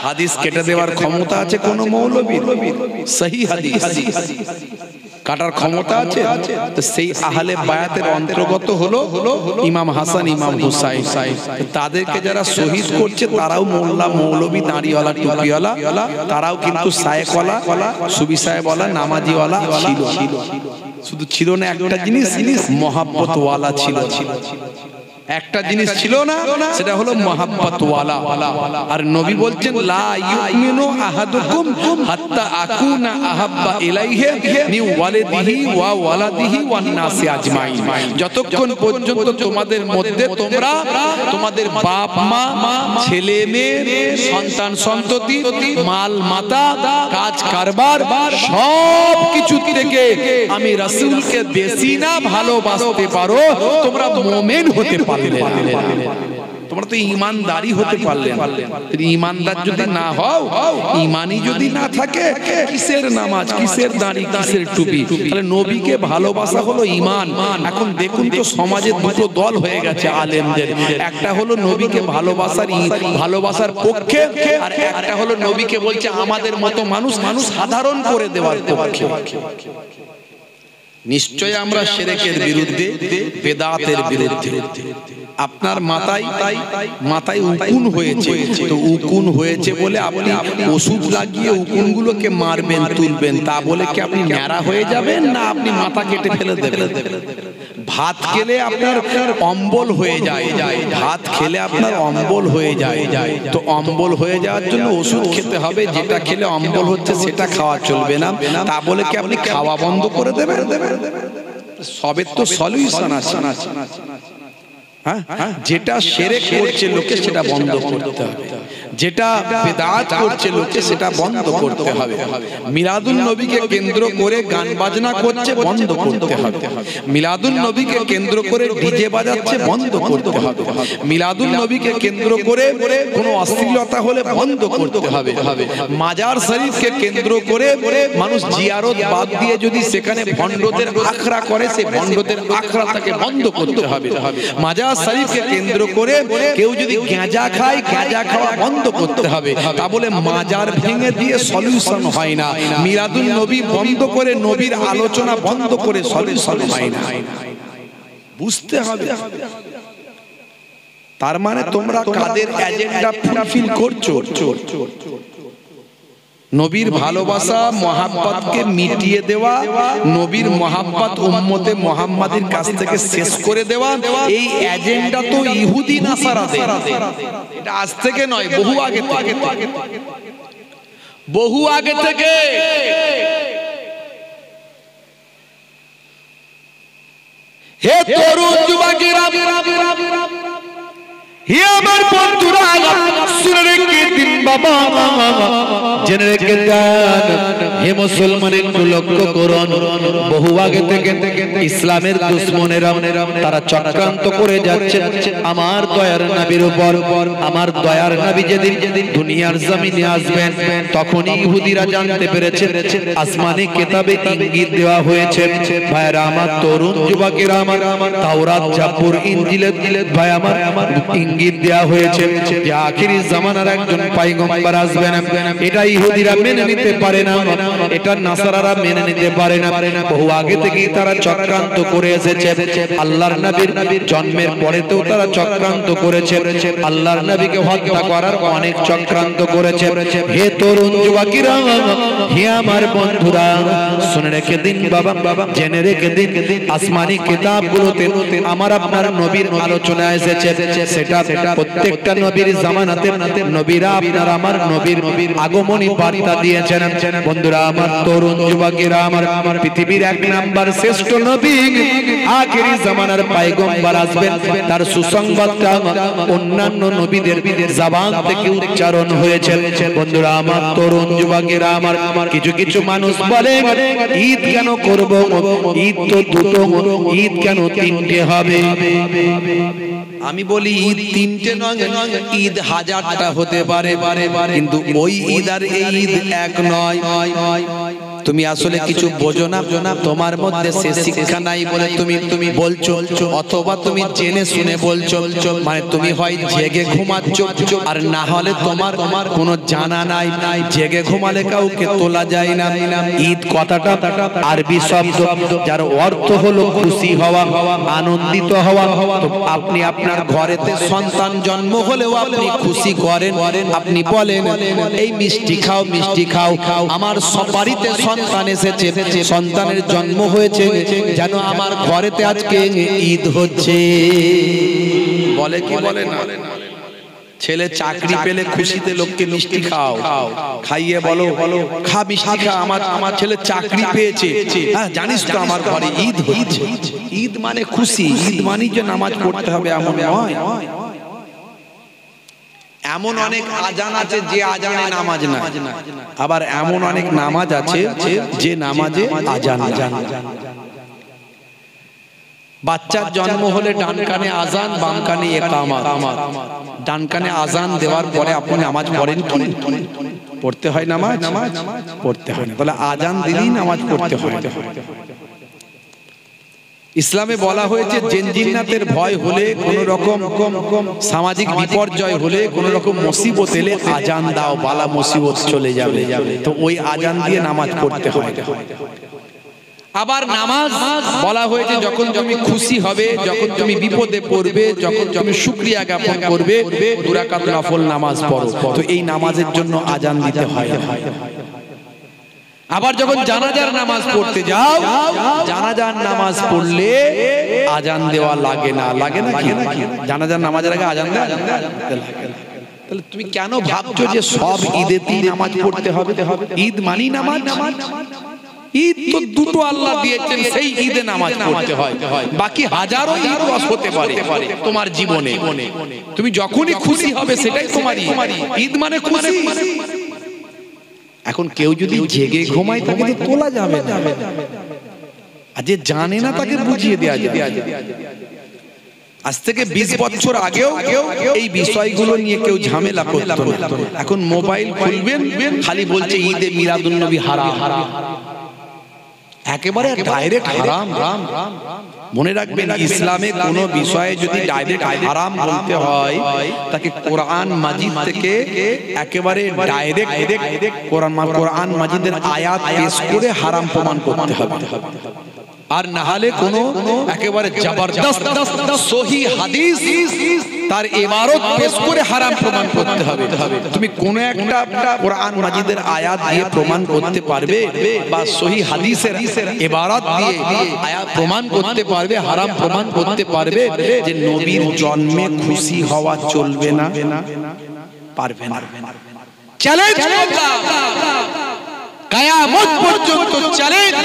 হাদিস কেটে দেওয়ার ক্ষমতা আছে কোন মৌলবীর? সহি হাদিস কাটার ক্ষমতা আছে? তো সেই আহলে বায়াতের অন্তর্গত হলো ইমাম হাসান, ইমাম হুসাইন। তাদেরকে যারা শহীদ করছে তারাও মোল্লা, মৌলবী, দাড়িওয়ালা, টুপিওয়ালা, তারাও কিন্তু শায়েখওয়ালা, সুফি সাহেবওয়ালা, নামাজিওয়ালা ছিল। শুধু ছিল না একটা জিনিস, মহাব্বত ওয়ালা ছিল। একটা জিনিস ছিল না, সেটা হলো মহাব্বত ওয়ালা। আর নবী বলছেন লা ইউমিনু আহাদুকুম হাত্তা আকুনা আহাব্বা ইলাইহি মিন ওয়ালিদিহি ওয়া ওয়ালাদিহি ওয়ান নাসি আজমাইন। যতক্ষণ পর্যন্ত তোমাদের মধ্যে তোমরা তোমাদের বাপ মা, ছেলে মেয়ে, সন্তান সন্ততি, মাল মাতা, কাজ কারবার সব কিছু থেকে আমি রাসূলকে বেশি না ভালোবাসতে পারো, তোমরা মুমিন হতে পারলে। তোমরা তো ঈমানদারি হতে পারলে না। ঈমানদার যদি না হও, ঈমানই যদি না থাকে, কিসের নামাজ, কিসের দাড়ি, কিসের টুপি? তাহলে নবীকে ভালোবাসা হলো ঈমান। এখন দেখুন তো সমাজে দুটো দল হয়ে গেছে আলেমদের, একটা হলো নবীকে ভালোবাসার পক্ষে, আর একটা হলো নবীকে বলছে আমাদের মতো মানুষ সাধারণ করে দেওয়ার পক্ষে। নিশ্চয় আমরা শিরকের বিরুদ্ধে, বেদাতের বিরুদ্ধে। আপনার মাথায় উকুন হয়েছে, তো উকুন হয়েছে বলে আপনি ওষুধ লাগিয়ে উকুনগুলোকে মারবেন, তুলবেন, তা বলে কি আপনি ন্যাড়া হয়ে যাবেন? না আপনি মাথা কেটে ফেলে দেবেন? ভাত খেলে আপনার অম্বল হয়ে যায়, ভাত খেলে আপনার অম্বল হয়ে যায়, তো অম্বল হয়ে যাওয়ার জন্য ওষুধ খেতে হবে। যেটা খেলে অম্বল হচ্ছে সেটা খাওয়া চলবে না, তা বলে কি আপনি খাওয়া বন্ধ করে দেবেন? সবের তো সলিউশন আছে। যেটা শিরক করছে লোকে সেটা বন্ধ করতে হবে, যেটা বিদআত করছে লোকে সেটা বন্ধ করতে হবে। মিলাদুন নবীকে কেন্দ্র করে গান বাজনা করছে, বন্ধ করতে হবে। মিলাদুন নবীকে কেন্দ্র করে ডিজে বাজাচ্ছে, বন্ধ করতে হবে। মিলাদুন নবীকে কেন্দ্র করে কোনো অশ্লীলতা হলে বন্ধ করতে হবে। মাজার শরীফকে কেন্দ্র করে মানুষ জিয়ারত বাদ দিয়ে যদি সেখানে ভণ্ডদের আখড়া করে, সেই ভণ্ডদের আখড়াটাকে বন্ধ করতে হবে। মাজার শরীফকে কেন্দ্র করে কেউ যদি গাঁজা খায়, গাঁজা খাওয়া বন্ধ করতে হবে। তা বলে মাজার ভেঙে দিয়ে সলিউশন হয় না। মিলাদুন নবী বন্ধ করে, নবীর আলোচনা বন্ধ করে সলিউশন হয় না। বুঝতে হবে। তার মানে তোমরা কাদের এজেন্ডা ফুলফিল করছো? নবীর ভালোবাসা, মহাব্বতকে মিটিয়ে দেওয়া, নবীর মহাব্বত উম্মতে মুহাম্মাদের কাছ থেকে শেষ করে দেওয়া, এই এজেন্ডা তো ইহুদি নাসারাদের। এটা আজ থেকে নয়, বহু আগে থেকে, বহু আগে থেকে। হে তরুণ যুবকেরা, হে আমার বন্ধুরা, শুনে রেখে দিন বাবা, জেনে রেখে দেন। হে মুসলমান, একটু লক্ষ্য করুন, বহু আগে থেকে ইসলামের দুশমনেরা তারা চক্রান্ত করে যাচ্ছে আমার দয়ার নবীর উপর। আমার দয়ার নবী যেদিন দুনিয়ার জমিনে আসবেন, তখনই ইহুদিরা জানতে পেরেছে আসমানি কিতাবে ইঙ্গিত দেওয়া হয়েছে। ভাইরা আমার, তরুণ যুবকেরা আমার, তাওরাত, জাবুর, ইনজিলে ভাই আমার ইঙ্গিত দেওয়া হয়েছে যে আখিরি জামানার একজন পয়গম্বর আসবেন। এটা ইহুদিরা মেনে নিতে পারে না, এটা নাসারারা মেনে নিতে পারে না। বহু আগে থেকেই তারা চক্রান্ত করে এসেছে। আল্লাহর নবীর জন্মের পরেতেও তারা চক্রান্ত করেছে, আল্লাহর নবীকে হত্যা করার অনেক চক্রান্ত করেছে। হে তরুণ যুবকেরা, হে আমার বন্ধুরা, শুনে রেখে দিন বাবা, জেনে রেখে দিন, আসমানি কিতাবগুলোতে আমার আপনার নবীর আলোচনা এসেছে। সেটা প্রত্যেকটা নবীর জামানাতে নবীরা আপনার আমার নবীর আগমনী বার্তা দিয়েছেন। বন্ধুরা আমার, তরুণ যুবকেরা আমার, পৃথিবীর এক নাম্বার শ্রেষ্ঠ নবী, আখেরি জামানার পয়গম্বর আসবেন, তার সুসংবাদটা অন্যান্য নবীদের জবান থেকে উচ্চারণ হয়েছে। বন্ধুরা আমার, তরুণ যুবকেরা আমার, কিছু কিছু মানুষ বলে ঈদ কেন করব, ঈদ তো দুটো, ঈদ কেন তিনটে হবে? আমি বলি ঈদ তিনটে নয়, ঈদ হাজারটা হতে পারে, কিন্তু ওই ঈদ আর এই ঈদ এক নয়। তুমি আসলে কিছু বোঝো না, তোমার মধ্যে সে শিক্ষা নাই বলে তুমি বলছো, অথবা তুমি জেনে শুনে বলছো। মানে তুমি হয় জেগে ঘুমাচ্ছ, আর না হলে তোমার কোনো জানা নাই। জেগে ঘুমালে কাউকে তোলা যায় না। ঈদ কথাটা আরবি শব্দ, যার অর্থ হলো খুশি হওয়া, আনন্দিত হওয়া। তো আপনি আপনার ঘরেতে সন্তান জন্ম হলেও আপনি খুশি করেন, আপনি বলেন এই মিষ্টি খাও, মিষ্টি খাও। আমার বাড়িতে সন্তান এসেছে, সন্তানের জন্ম হয়েছে, যেন আমার ঘরেতে আজকে ঈদ হচ্ছে। বলে কি বলে না? ছেলে চাকরি পেলে খুশিতে লোককে মিষ্টি খাও, খাইয়ে বলো খা মিষ্টি খা, আমার ছেলে চাকরি পেয়েছে, হ্যাঁ জানিস তো আমার ঘরে ঈদ হচ্ছে। ঈদ মানে খুশি, ঈদ মানে যে নামাজ পড়তে হবে এমন নয়। এমন অনেক আজান আছে যে আজানে নামাজ না, আবার এমন অনেক নামাজ আছে যে নামাজে আজান না। বাচ্চার জন্ম হলে ডান কানে আজান, বাম কানে ইকামত। ডান কানে আজান দেওয়ার পরে আপনি নামাজ পড়েন কি? পড়তে হয় নামাজ? পড়তে হয় না। তাহলে আজান দিলেই নামাজ পড়তে হয়। ইসলামে বলা হয়েছে জিন্নাতের ভয় হলে, কোন রকম সামাজিক বিপর্যয় হলে, কোন রকম মুসিবত এলে আজান দাও, বালা মুসিবত চলে যাবে। তো ওই আজান দিয়ে নামাজ পড়তে হয়। আবার নামাজ বলা হয়েছে যখন তুমি খুশি হবে, যখন তুমি বিপদে পড়বে, যখন তুমি শুকরিয়া জ্ঞাপন করবে, 2 রাকাত নফল নামাজ পড়ো। তো এই নামাজের জন্য আজান দিতে হয়। আবার যখন জানাজার নামাজ পড়তে যাও, জানাজার নামাজ পড়লে আজান দেওয়া লাগে না। লাগে না কি? জানাজার নামাজের আগে আজান দেওয়া লাগে। তাহলে তুমি কেন ভাবছো যে সব ঈদেতেই নামাজ পড়তে হবে? ঈদ মানি নামাজ। ঈদ তো দুটো আল্লাহ দিয়েছেন, সেই ঈদে নামাজ পড়তে হয়। বাকি হাজারো ঈদ হতে পারে তোমার জীবনে, তুমি যখনই খুশি হবে সেটাই তোমার ঈদ। মানে খুশি। এখন কেউ যদি জেগে ঘুমায় তাকে তো তোলা যাবে না, আর যে জানে না তাকে বুঝিয়ে দেওয়া যাবে। আজ থেকে 20 বছর আগেও এই বিষয়গুলো নিয়ে কেউ ঝামেলা করতো না। এখন মোবাইল খুলবেন, খালি বলছে ঈদে মিলাদুন নবী হারাম। একেবারে ডাইরেক্ট হারাম। মনে রাখবেন, ইসলামে কোন বিষয়ে যদি ডাইরেক্ট হারাম বলতে হয়, তাকে কোরআন মাজিদ থেকে একেবারে ডাইরেক্ট কোরআন মাজিদের আয়াত পেশ করে হারাম প্রমাণ করতে হবে। আর না হলে কোন একেবারে জবরদস্ত সহি হাদিস তার ইবারত পেশ করে হারাম প্রমাণ করতে হবে। তুমি কোন একটা কোরআন মাজিদের আয়াত দিয়ে প্রমাণ করতে পারবে, বা সহি হাদিসের ইবারত দিয়ে আয়াত প্রমাণ করতে পারবে, হারাম প্রমাণ করতে পারবে যে নবীর জন্মে খুশি হওয়া চলবে না? পারবে না। চ্যালেঞ্জ কিয়ামত পর্যন্ত চ্যালেঞ্জ।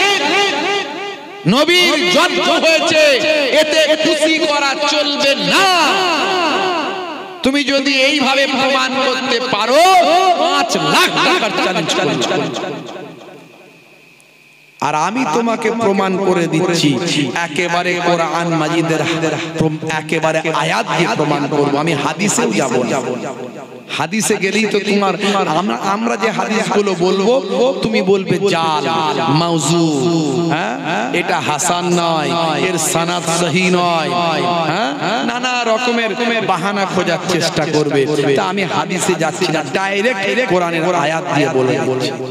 নবীর জন্ম হয়েছে, এতে খুশি করা চলবে না। তুমি যদি এইভাবে প্রমাণ করতে পারো, 5 লাখ টাকার চ্যালেঞ্জ করছো। আর আমি তোমাকে প্রমাণ করে দিচ্ছি, একেবারে কোরআন মাজিদের একেবারে আয়াত দিয়ে প্রমাণ করব। আমি হাদিসেও যাব না। হাদিসে গেলেই তো তোমার আমরা যে হাদিসগুলো বলবো তুমি বলবে জাল, মাউজু, হ্যাঁ এটা হাসান নয়, এর সনদ সহি নয়, হ্যাঁ নানা রকমের বাহানা খোঁজার চেষ্টা করবে। তা আমি হাদিসে যাচ্ছি না, ডাইরেক্ট কোরআনের আয়াত দিয়ে বলছি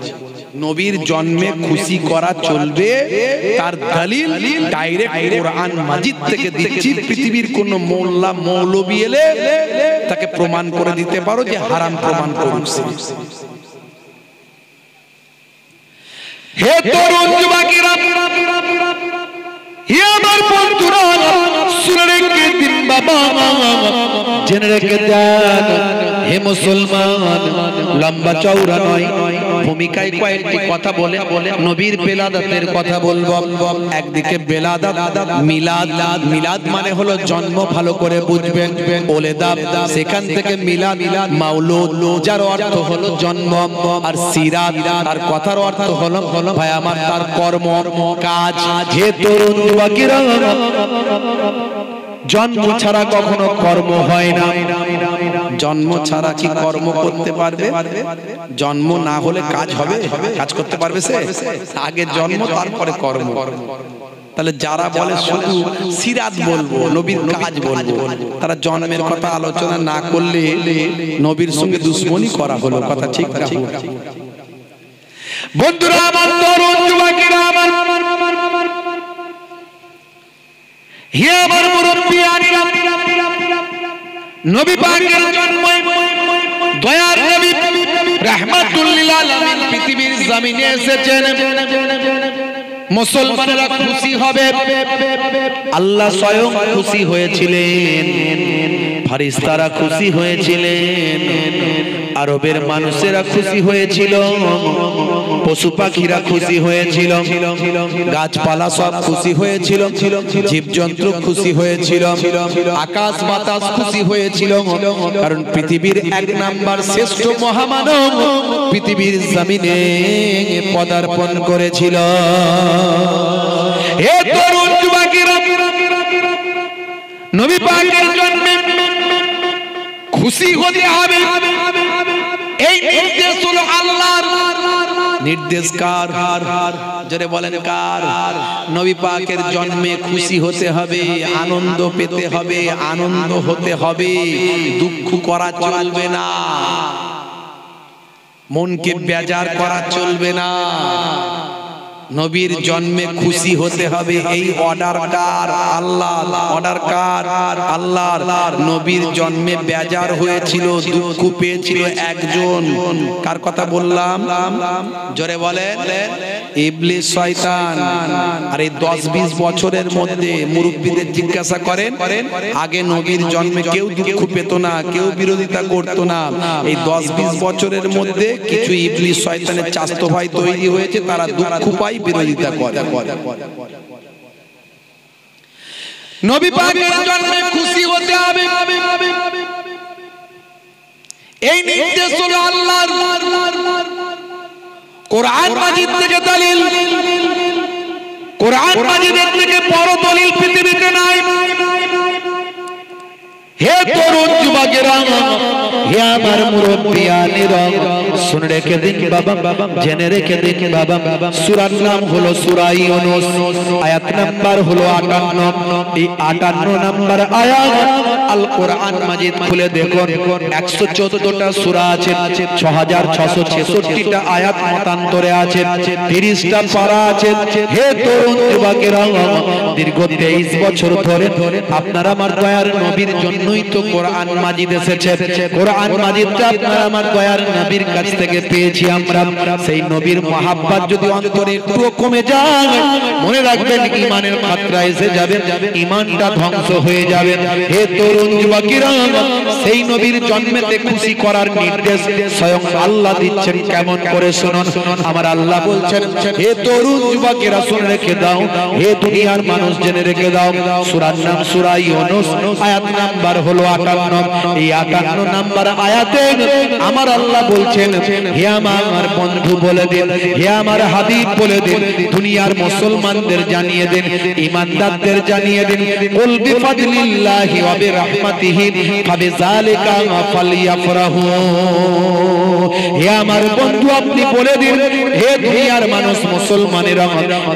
নবীর জন্মে খুশি করা চলবে। তার দলিল ডাইরেক্ট কোরআন মাজিদ থেকে দিচ্ছি। পৃথিবীর কোন মোল্লা মৌলবী এলে তাকে প্রমাণ করে দিতে পারো যে হারাম প্রমাণ করছে। হে তরুণ যুবকেরা, হে আমার বন্ধুরা, শুনে রেখে দিন বাবা, জেনে রেখে দেন হে মুসলমান, লম্বা চওড়া নয়, ভূমিকায় কয়েকটি কথা বলে নবীর বেলাদাতের কথা বলবো। একদিকে বেলাদাত, মিলাদ। মিলাদ মানে হলো জন্ম, ভালো করে বুঝবেন। ওলেদাত, সেখান থেকে মিলাদ, মাউলুদ যার অর্থ হলো জন্ম। আর সিরাত, তার কথার অর্থ হলো ভাই আমার তার কর্ম কাজ। হে তরুণ যুবকেরা, জন্ম ছাড়া কখনো কর্ম হয় না। জন্ম ছাড়া কি কর্ম করতে পারবে? জন্ম না হলে কাজ হবে? কাজ করতে পারবে সে? আগে জন্ম তারপরে কর্ম। তাহলে যারা বলে শুধু সিরাত বলবো, নবীর কাজ বলবো, তারা জন্মের কথা আলোচনা না করলে নবীর সঙ্গে দুশ্মনী করা হলো। কথা ঠিক না? বন্ধুরা আমার, তরুণ যুবকেরা আমার, হে আমার মুরব্বিয়ানেরা, নবী পাকের জন্ম দয়ার নবী রাহমাতুল লিল রাহমাতুল আলামিন পৃথিবীর জমিনে এসেছেন মুসলমানেরা খুশি হবে। আল্লাহ স্বয়ং খুশি হয়েছিলেন, ফেরেশতারা খুশি হয়েছিলেন, আরবের মানুষেরা খুশি হয়েছিল, পশু পাখিরা খুশি হয়েছিল, গাছপালা সব খুশি হয়েছিল, জীবজন্তু খুশি হয়েছিল, আকাশ বাতাস খুশি হয়েছিল। কারণ পৃথিবীর এক নাম্বার শ্রেষ্ঠ মহামানব পৃথিবীর জমিনে পদার্পণ করেছিল। হে তরুণ যুবকেরা, নবী পাকের জন্মে খুশি হতে হবে। এই নির্দেশ হলো আল্লাহর নির্দেশ। কার? যারা বলেন কার? নবী পাকের জন্মে খুশি হতে হবে, আনন্দ পেতে হবে, আনন্দ হতে হবে, দুঃখ করা চলবে না, মনকে বেজার করা চলবে না। নবীর জন্মে খুশি হতে হবে, এই অর্ডার কার? আল্লাহ। অর্ডার কার? আল্লাহর। নবীর জন্মে বেজার হয়েছিল, দুঃখ পেয়েছিল একজন। কার কথা বললাম? জোরে বলেন। ইবলিস, শয়তান। আর এই 10-20 বছরের মধ্যে মুরব্বীদের জিজ্ঞাসা করেন, আগে নবীর জন্মে কেউ দুঃখ পেত না, কেউ বিরোধিতা করতো না। এই 10-20 বছরের মধ্যে কিছু ইবলিস শয়তানের চাস্ত ভাই তৈরি হয়েছে, তারা দুঃখ পায়, বিরোধিতা করে। নবী পাকের জন্মে খুশি হতে হবে, এই নির্দেশ হলো আল্লাহর। কোরআন মাজিদ থেকে দলিল, কোরআন মাজিদের থেকে বড় দলিল পৃথিবীতে নাই। হে তরুণ যুবকেরা, হে আমার মুরব্বিয়ানেরা, শুনে রেখে দিন বাবা, জেনে রেখে দিন বাবা। সূরার নাম হলো সূরা ইউনূস, আয়াত নাম্বার হলো 58। এই 58 নাম্বার আয়াত আল কোরআন মাজিদ খুলে দেখুন। 114টা সূরা আছে, 6666টা আয়াত মতান্তরে আছে, 30টা পারা আছে। হে তরুণ যুবকেরা, দীর্ঘ 23 বছর ধরে আপনারা আমার দয়ার নবীর জন্যই তো কোরআন মাজিদ এসেছে। কোরআন মাজিদটা আপনারা আমার দয়ার নবীর কাছ থেকে পেয়েছি আমরা। সেই নবীর মহাব্বত যদি অন্তরে একটু কমে যায়, মনে রাখবেন ঈমানের খাতরা এসে যাবে, ঈমানটা ধ্বংস হয়ে যাবে। হে তরুণ যুবকেরা, সেই নবীর জন্মেতে খুশি করার নির্দেশ স্বয়ং আল্লাহ দিচ্ছেন। কেমন করে শুনুন। আমার আল্লাহ বলছেন, হে তরুণ যুবকেরা শুনে রেখে দাও, হে দুনিয়ার মানুষ জেনে রেখে দাও। সূরার নাম সূরা ইউনূস, আয়াত নাম্বার হলো 58। এই 58 নাম্বার আয়াতে আমার আল্লাহ বলছেন, হে আমার বন্ধু বলে দিন, হে আমার হাবিব বলে দিন, দুনিয়ার মুসলমানদের জানিয়ে দিন, ঈমানদারদের জানিয়ে দিন, কুল বিফাদলিল্লাহি ওয়া বিরহমাতিহি ফাবিযালিকা ফালইফরাহু। হে আমার বন্ধু আপনি বলে দিন, হে দুনিয়ার মানুষ, মুসলমানেরা,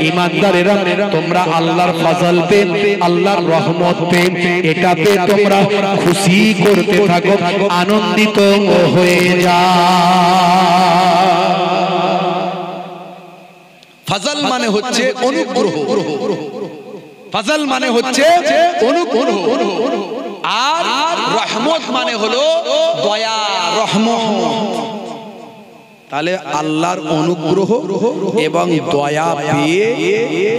ঈমানদারেরা, তোমরা আল্লাহর ফজল পে, আল্লাহর রহমত পে, এটা পে তোমরা খুশি করতে থাকো, আনন্দিত হয়ে যাও। ফজল মানে হচ্ছে অনুগ্রহ, ফজল মানে হচ্ছে অনুগ্রহ, আর রহমত মানে হলো দয়া, রহমত। তাহলে আল্লাহর অনুগ্রহ এবং দয়া পেয়ে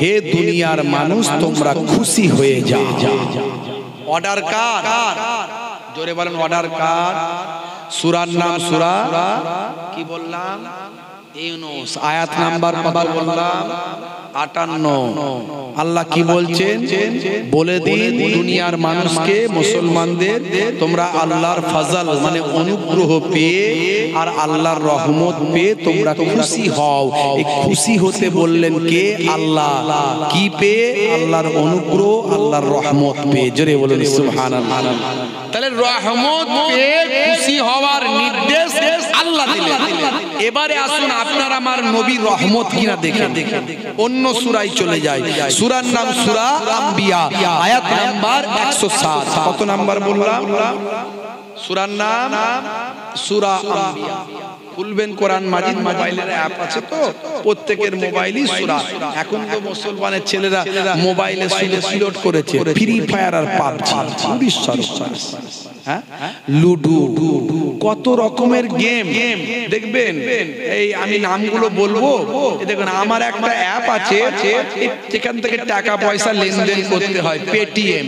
হে দুনিয়ার মানুষ তোমরা খুশি হয়ে যাও। অর্ডার কার? জোরে বলেন, অর্ডার কার? সূরার নাম সূরা কি বললাম? ইউনূস, আয়াত নাম্বার কত বললাম? 58। আল্লাহ কি বলছেন? বলে দিন দুনিয়ার মানুষকে, মুসলমানদের, তোমরা আল্লাহর ফজল মানে অনুগ্রহ পেয়ে আর আল্লাহর রহমত পেয়ে তোমরা খুশি হও। এই খুশি হতে বললেন কে? আল্লাহ। কি পেয়ে? আল্লাহর অনুগ্রহ, আল্লাহর রহমত পেয়ে। জোরে বলুন সুবহানাল্লাহ। তাহলে রহমত পেয়ে খুশি হওয়ার নির্দেশ আল্লাহ দিলেন। এবারে আসুন আপনার আমার নবীর রহমত কিনা দেখেন। অন্য সূরায় চলে যায়। সূরার নাম সূরা আম্বিয়া, আয়াত নাম্বার 107। কত নাম্বার বললাম? সূরার নাম সূরা আম্বিয়া। খুলবেন কোরআন মাজিদ, মোবাইলের অ্যাপ আছে তো, প্রত্যেকের মোবাইলই সূরা। এখন তো মুসলমানের ছেলেরা মোবাইলে সিলোড করেছে ফ্রি ফায়ার আর পাবজি, হ্যাঁ, লুডো, কত রকমের গেম দেখবেন। এই আমি নামগুলো বলবো, দেখুন আমার একটা অ্যাপ আছে যেখান থেকে টাকা পয়সা লেনদেন করতে হয়, পেটিএম।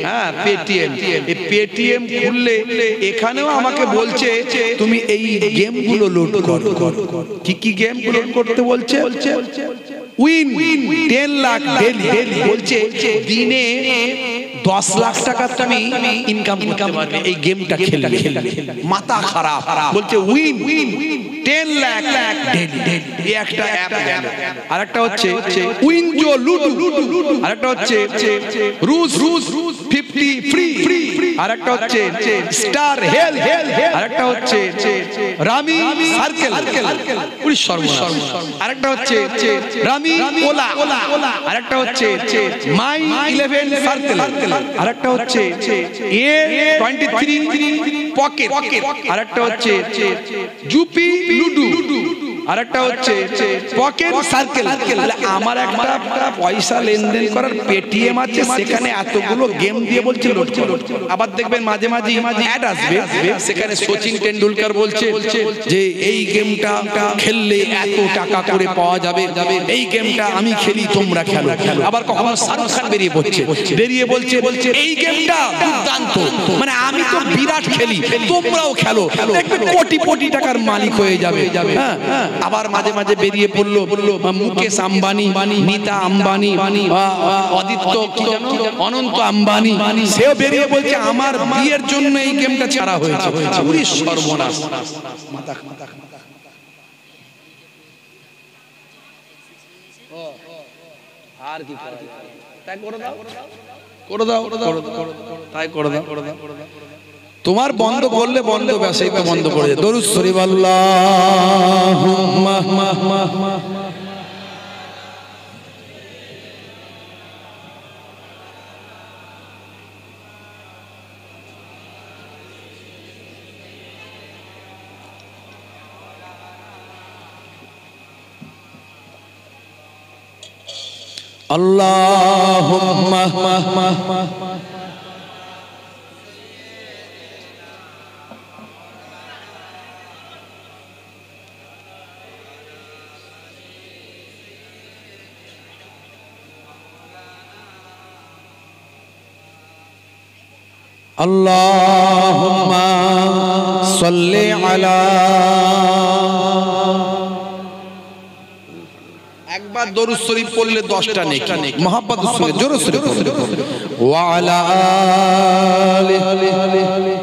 হ্যাঁ, পেটিএম। এই পেটিএম খুললে এখানেও আমাকে বলছে তুমি এই গেমগুলো লোড করো। কি গেম লোড করতে বলছে? উইন 10 লাখ ডেইলি, বলছে দিনে 10 লাখ টাকা তুমি ইনকাম করতে পারবে এই গেমটা খেললে। মাথা খারাপ, বলছে উইন 10 লাখ ডেইলি। এই একটা অ্যাপ গেল। আরেকটা হচ্ছে উইনজো লুডো, আরেকটা হচ্ছে রুজ 50 ফ্রি, আরেকটা হচ্ছে স্টার হেলথ, আরেকটা হচ্ছে রামি সার্কেল, পুরি সর্বনাশ, আরেকটা হচ্ছে রামি ওলা, আরেকটা হচ্ছে মাই 11 সার্কেল, আরেকটা হচ্ছে A23 পকেট, আরেকটা হচ্ছে জুপি লুডু, আরেকটা হচ্ছে পকেট সার্কেল। আমার একটা পয়সা লেনদেন করার পেটিএম আছে, সেখানে এতগুলো গেম দিয়ে বলছে লোড করো। আবার দেখবেন মাঝে মাঝে অ্যাড আসবে, সেখানে সচিন টেন্ডুলকার বলছে যে এই গেমটা খেললে এত টাকা করে পাওয়া যাবে, এই গেমটা আমি খেলি তোমরা খেলো। আবার কখনো শাহরুখ খান বেরিয়ে বলছে এই গেমটা দুর্দান্ত, মানে আমি তো বিরাট খেলি তোমরাও খেলো, দেখবে কোটি কোটি টাকার মালিক হয়ে যাবে। হ্যাঁ, আবার মাঝে মাঝে বেরিয়ে পড়লো মুকেশ আম্বানি, নীতা আম্বানি, অদিত্য কি জানো, অনন্ত আম্বানি, সেও বেরিয়ে বলছে আমার বিয়ের জন্য এই গেমটা ছাড়া হয়েছে। পুরি সর্বনাশ। আর কি তাই করে দাও, তাই করে দাও। তোমার বন্ধ করলে বন্ধ, ব্যবসায়ী তো বন্ধ করে যায়। দরুদ শরীফ আল্লাহুম্মা আল্লাহুম্মা আল্লাহুম্মা সাল্লি আলা। একবার দরুদ শরীফ পড়লে 10টা নেকি, মুহাব্বতের সঙ্গে জোরে জোরে ওয়া আলা আলিহি।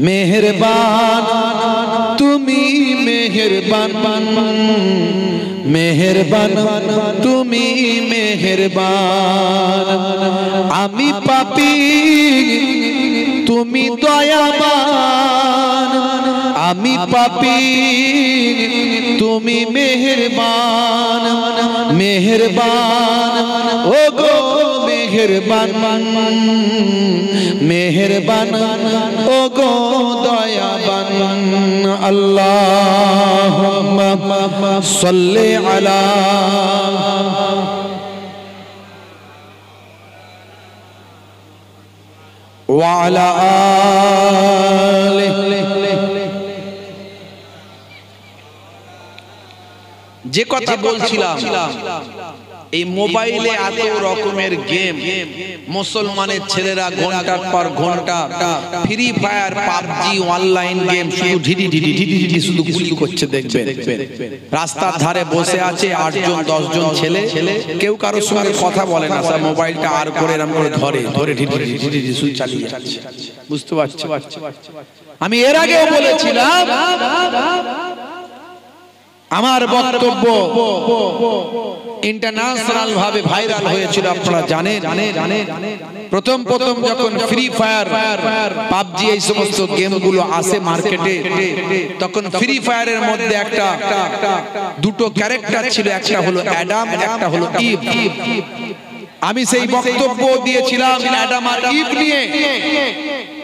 মেহেরবান তুমি মেহেরবান, মেহেরবান তুমি মেহেরবান, আমি পাপী তুমি দয়াবান, আমি পাপী তুমি মেহেরবান, মেহেরবান ও গো মেহেরবান, মেহেরবান ও গো দয়াবান। আল্লাহুম্মা সাল্লি আলা ওয়া আলা আলিহি। যে কথা বলছিলাম, এই মোবাইলে এত রকমের গেম, মুসলমানের ছেলেরা ঘন্টার পর ঘন্টা free fire PUBG online game শুধু ঢিডি ঢিডি ঢিডি ঢিডি শুধু গুলি করছে। দেখবেন রাস্তার ধারে বসে আছে 8 জন 10 জন ছেলে, কেউ কারোর সঙ্গে কথা বলে না, সব মোবাইলটা আর করে এরকম করে ধরে ঢিডি ঢিডি ঢিডি শুধু চালিয়ে যাচ্ছে। বুঝতে পারছো? আমি এর আগেও বলেছিলাম আমার বক্তব্য ইন্টারন্যাশনাল ভাবে ভাইরাল হয়েছিল, আপনারা জানেন। প্রথম যখন ফ্রি ফায়ার, পাবজি এই সমস্ত গেমগুলো আসে মার্কেটে, তখন ফ্রি ফায়ারের মধ্যে দুটো ক্যারেক্টার ছিল, একটা হলো অ্যাডাম, একটা হলো ইভ। আমি সেই বক্তব্য দিয়েছিলাম অ্যাডাম আর ইভ নিয়ে।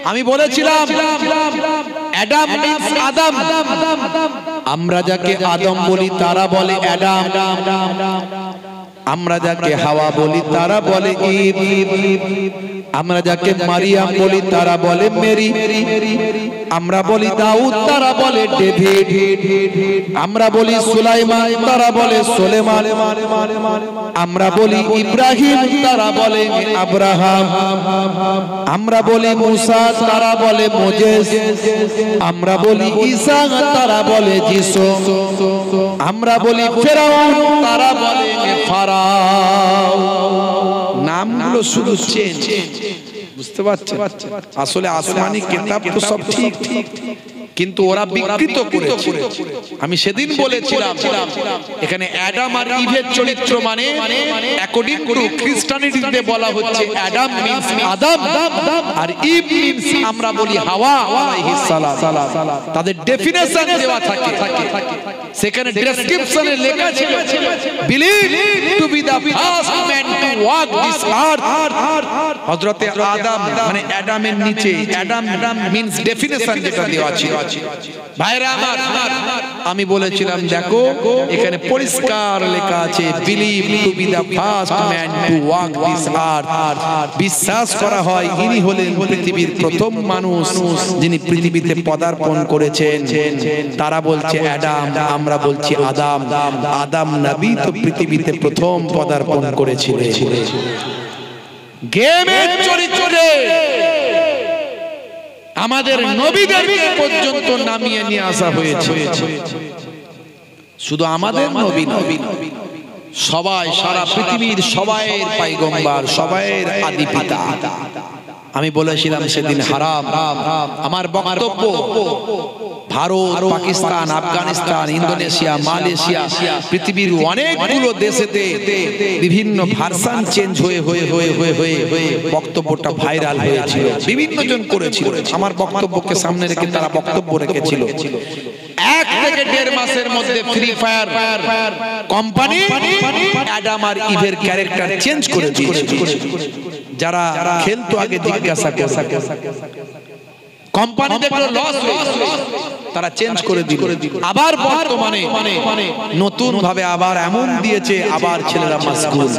আমি বলেছিলাম অ্যাডাম মিন্স আদম, আমরা যাকে আদম বলি তারা বলে অ্যাডাম, আমরা যাকে হাওয়া বলি তারা বলে ইভ, আমরা যাকে মারিয়াম বলি তারা বলে মেরি, আমরা বলি দাউদ তারা বলে ডেভিড, আমরা বলি সুলাইমান তারা বলে সুলেমান, আমরা বলি ইব্রাহিম তারা বলে আব্রাহাম, আমরা বলি মুসা তারা বলে মোজেস, আমরা বলি ঈসা তারা বলে যিশু, আমরা বলি ফেরাউন তারা বলে ফারাও। নামগুলো শুধু চেঞ্জ, বুঝতে পারছেন? আসলে আসমানি কিতাব তো সব ঠিক, কিন্তু ওরা বিকৃত করেছে। আমি সেদিন বলেছিলাম এখানে অ্যাডাম আর ইভের চরিত্র মানে অ্যাকর্ডিং টু খ্রিস্টানিটিতে বলা হচ্ছে অ্যাডাম মিন্স আদম আর ইভ মিন্স আমরা বলি হাওয়া আলাইহিস সালাম। তাদের ডেফিনেশন দেওয়া থাকে, সেখানে ডেসক্রিপশনে লেখা ছিল believe to be the first man to walk this earth. হযরত আদম মানে অ্যাডামের নিচে, অ্যাডাম মিন্স ডেফিনেশন যেটা দেওয়া ছিল। ভাইরা আমার, আমি বলেছিলাম দেখো এখানে পরিষ্কার লেখা আছে believe to be the first man to walk this earth. বিশ্বাস করা হয় ইনি হলেন পৃথিবীর প্রথম মানুষ যিনি পৃথিবীতে পদার্পণ করেছেন। তারা বলছে অ্যাডাম, আমরা বলছি আদম। আদম নবী তো পৃথিবীতে প্রথম পদার্পণ করেছিলেন। গেমের চরিত্রে আমাদের নবীদের পর্যন্ত নামিয়ে নিয়ে আসা হয়েছে। শুধু আমাদের নবী নবী সবাই, সারা পৃথিবীর সবাইয়ের পয়গম্বর, সবাইয়ের আদি পিতা। আমি বলেছিলাম সেদিন হারাম। আমার বক্তব্য ভারত, পাকিস্তান, আফগানিস্তান, ইন্দোনেশিয়া, মালয়েশিয়া, পৃথিবীর অনেকগুলো দেশেতে বিভিন্ন ভার্সন চেঞ্জ হয়ে বক্তব্যটা ভাইরাল হয়েছিল। বিভিন্ন জন করেছিল, আমার বক্তব্যকে সামনে রেখে তারা বক্তব্য রেখেছিল। 1 থেকে 1.5 মাসের মধ্যে ফ্রি ফায়ার কোম্পানি অ্যাডাম আর ইভের ক্যারেক্টার চেঞ্জ করে দিয়েছে। যারা খেলতো আগে জিজ্ঞাসা করে, কোম্পানি দেখলো লস, তারা চেঞ্জ করে দিল। আবার বর্তমানে নতুন ভাবে আবার এমন দিয়েছে, আবার ছেলেরা মাশগুল।